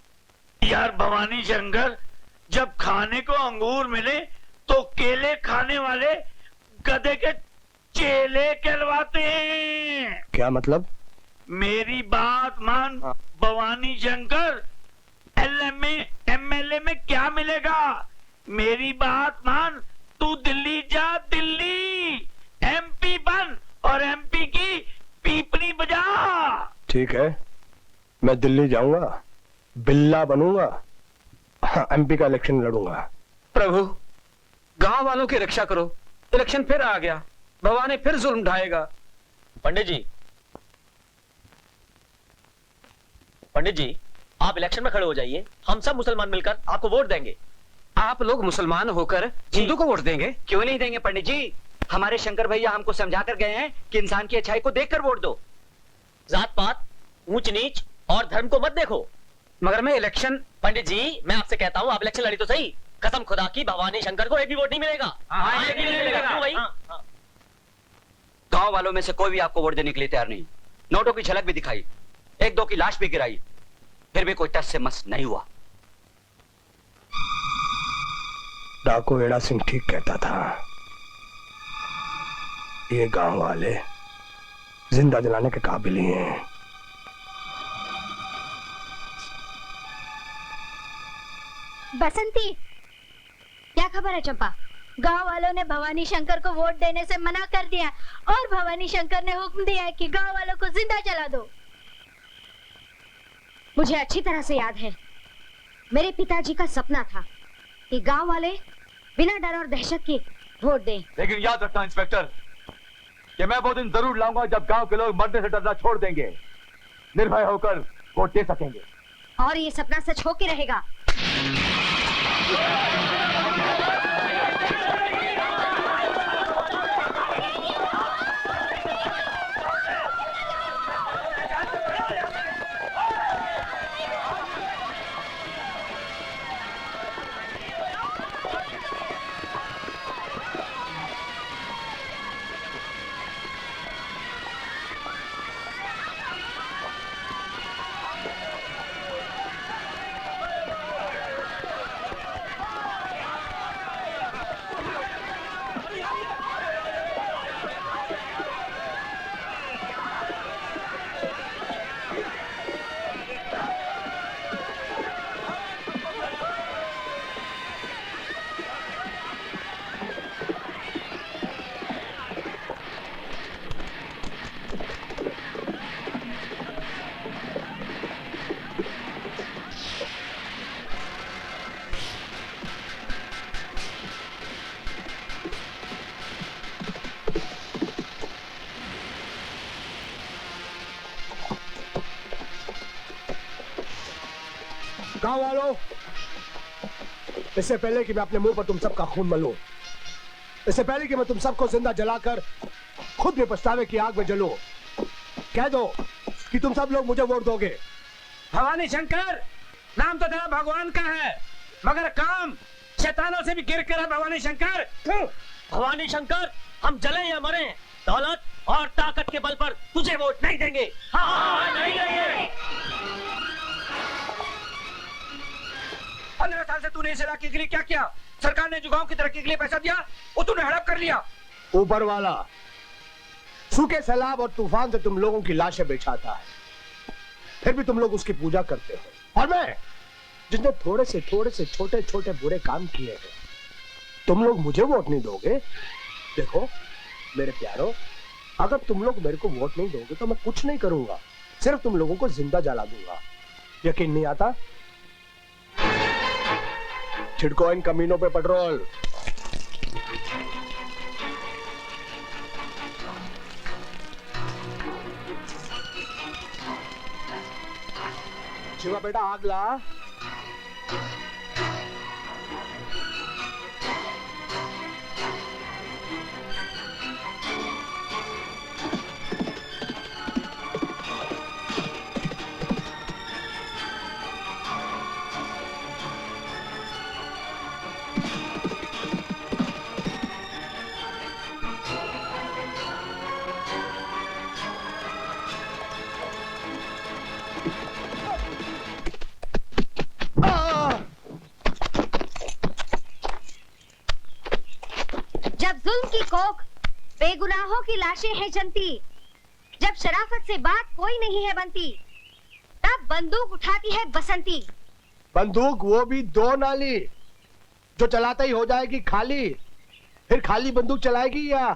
S3: यार भवानी शंकर, जब खाने को अंगूर मिले तो केले खाने वाले गधे के चेले कहलवाते हैं।
S5: क्या मतलब?
S3: मेरी बात मान भवानी शंकर, एमएलए में क्या मिलेगा? मेरी बात मान, तू दिल्ली जा, दिल्ली एमपी बन और एमपी की पीपनी बजा।
S5: ठीक है, मैं दिल्ली जाऊंगा, बिल्ला बनूंगा, एमपी का इलेक्शन लड़ूंगा।
S16: प्रभु, गांव वालों की रक्षा करो। इलेक्शन फिर आ गया, भवानी फिर जुल्म ढाएगा।
S8: पंडित जी आप इलेक्शन में खड़े हो जाइए, हम सब मुसलमान मिलकर आपको वोट देंगे।
S16: आप लोग मुसलमान होकर हिंदू को वोट देंगे?
S15: क्यों नहीं देंगे पंडित जी? हमारे शंकर भैया हमको समझा कर गए हैं कि इंसान की अच्छाई को देखकर वोट दो।
S8: जात पात, ऊंच नीच और धर्म को मत देखो।
S16: मगर मैं इलेक्शन,
S8: पंडित जी मैं आपसे कहता हूँ आप इलेक्शन लड़ी तो सही। कसम खुदा की भवानी शंकर को एक भी वोट नहीं मिलेगा। क्यों भाई?
S15: गांव वालों में से कोई भी आपको वोट देने के लिए तैयार नहीं। नोटों की झलक भी दिखाई, 1-2 की लाश भी गिराई, फिर भी कोई टस से मस नहीं हुआ।
S5: डाकू एड़ा सिंह ठीक कहता था, ये गांव वाले जिंदा जलाने के काबिल ही हैं।
S17: बसंती, क्या खबर है चंपा? गांव वालों ने भवानी शंकर को वोट देने से मना कर दिया और भवानी शंकर ने हुक्म दिया है कि गांव वालों को जिंदा जला दो। मुझे अच्छी तरह से याद है, मेरे पिताजी का सपना था कि गांव वाले बिना डर और दहशत के वोट दें।
S9: लेकिन याद रखना इंस्पेक्टर कि मैं वो दिन जरूर लाऊंगा जब गांव के लोग मरने से डरना छोड़ देंगे, निर्भय होकर वोट दे सकेंगे।
S17: और ये सपना सच होके रहेगा।
S5: गांव वालों, इससे पहले कि मैं अपने मुंह पर तुम सबका खून मलूं, इससे पहले कि मैं तुम सबको जिंदा जलाकर खुद भी पछतावे की आग में जलूं, कह दो कि तुम सब लोग मुझे वोट दोगे।
S13: भवानी शंकर, नाम तो तेरा भगवान का है, मगर काम शैतानों से भी गिर कर है भवानी शंकर।
S8: भवानी शंकर, हम जले या मरे, दौलत और ताकत के बल पर तुझे वोट नहीं देंगे। हाँ, नहीं देंगे।
S2: 15 साल से तूने इस इलाके के लिए क्या किया? सरकार ने जो गांव की तरक्की के लिए पैसा दिया वो तूने हड़प कर लिया।
S5: ऊपर वाला सूखे सैलाब और तूफान से तुम लोगों की लाशें बिछाता है, फिर भी तुम लोग उसकी पूजा करते हो। और मैं, जिसने थोड़े से छोटे छोटे बुरे काम किए हैं, तुम लोग मुझे वोट नहीं दोगे? देखो मेरे प्यारो, अगर तुम लोग मेरे को वोट नहीं दोगे तो मैं कुछ नहीं करूंगा, सिर्फ तुम लोगों को जिंदा जला दूंगा। यकीन नहीं आता? छिड़को इन कमीनों पे पेट्रोल। शिवा बेटा आग ला।
S17: जब जुल्म की कोख बेगुनाहों की लाशें हैं जनती, जब शराफत से बात कोई नहीं है बनती, तब बंदूक उठाती है बसंती।
S5: बंदूक वो भी 2 नाली, जो चलाता ही हो जाएगी खाली, फिर खाली बंदूक चलाएगी या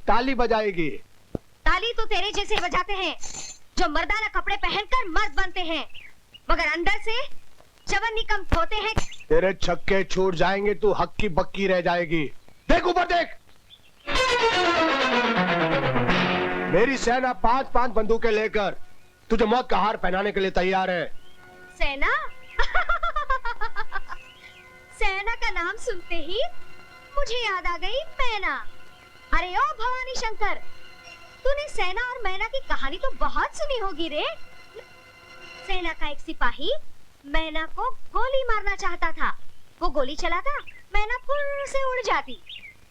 S5: ताली बजाएगी?
S17: ताली तो तेरे जैसे बजाते हैं जो मर्दाना कपड़े पहनकर मर्द बनते हैं, मगर अंदर से चवन्नी कम होते हैं।
S5: तेरे छक्के छूट जाएंगे, तू हक्की बक्की रह जाएगी। देख ऊपर देख, मेरी सेना 5-5 बंदूकें लेकर तुझे मौत का हार पहनाने के लिए तैयार है।
S17: सेना? सेना का नाम सुनते ही मुझे याद आ गई मैना। अरे ओ भवानी शंकर, तूने सेना और मैना की कहानी तो बहुत सुनी होगी रे। सेना का एक सिपाही मैना को गोली मारना चाहता था, वो गोली चलाता, मैना फुर्र से उड़ जाती,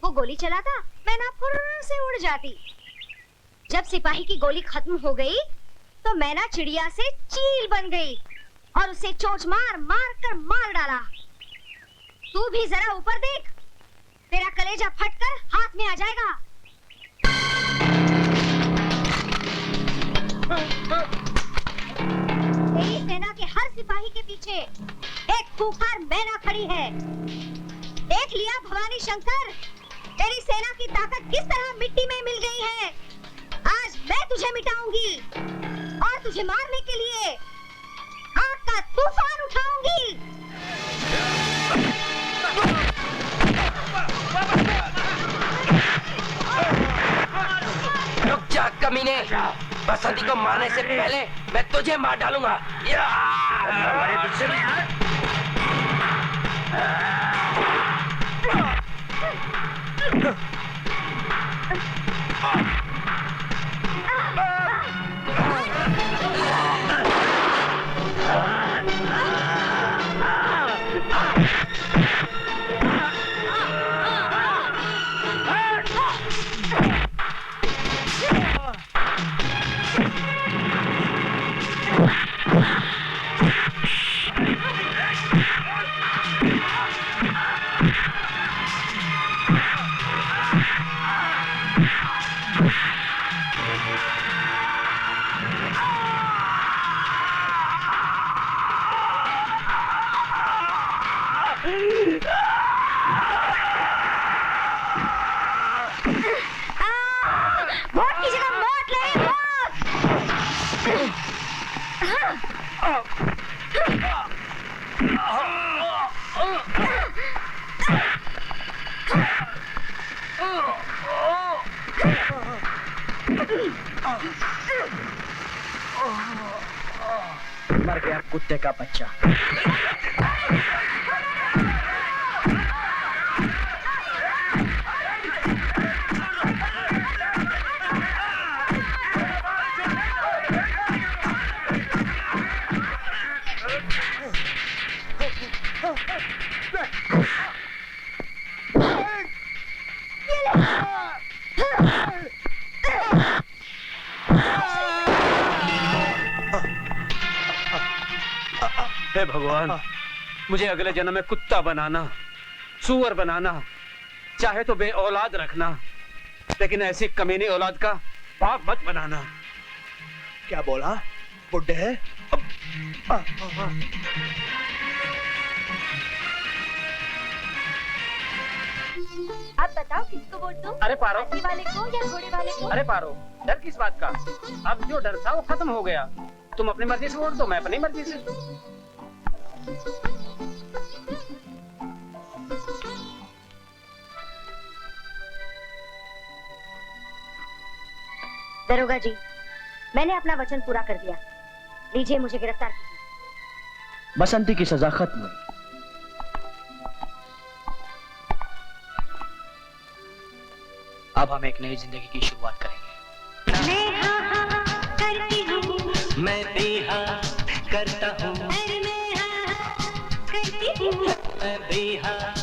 S17: वो गोली चलाता, मैना फुर्र से उड़ जाती। जब सिपाही की गोली खत्म हो गई तो मैना चिड़िया से चील बन गई और उसे चोंच मार मार कर मार डाला। तू भी जरा ऊपर देख, तेरा कलेजा फटकर हाथ में आ जाएगा। तेरी सेना के हर सिपाही के पीछे एक खूंखार मैना खड़ी है। देख लिया भवानी शंकर, तेरी सेना की ताकत किस तरह मिट्टी में मिल गई है। आज मैं तुझे मिटाऊंगी और तुझे मारने के लिए आग का तूफान उठाऊंगी।
S13: रुक जा कमीने, बसंती को मारने से पहले मैं तुझे मार डालूंगा।
S17: मौत की जगह मौत ले, मौत।
S15: कुत्ते का बच्चा।
S16: हे भगवान, मुझे अगले जन्म में कुत्ता बनाना, सूअर बनाना, चाहे तो बे औलाद रखना, लेकिन ऐसी कमीनी औलाद का बाप मत बनाना।
S15: क्या बोला? बुड्ढे है?
S10: अब बताओ किसको वोट दूं?
S15: अरे पारो,
S10: हाथी वाले को या घोड़े वाले को?
S15: अरे पारो, डर किस बात का? अब जो डर था वो खत्म हो गया। तुम अपनी मर्जी से वोट दो, मैं अपनी मर्जी से।
S17: दरोगा जी, मैंने अपना वचन पूरा कर दिया। लीजिए मुझे गिरफ्तार कीजिए।
S15: बसंती की सजा खत्म हुई। अब हम एक नई जिंदगी की शुरुआत करेंगे।
S14: मैं हाँ हाँ करती हूँ,
S18: मैं भी हाँ करता हूँ,
S14: अरे मैं हाँ हाँ करती हूँ,
S18: मैं भी हाँ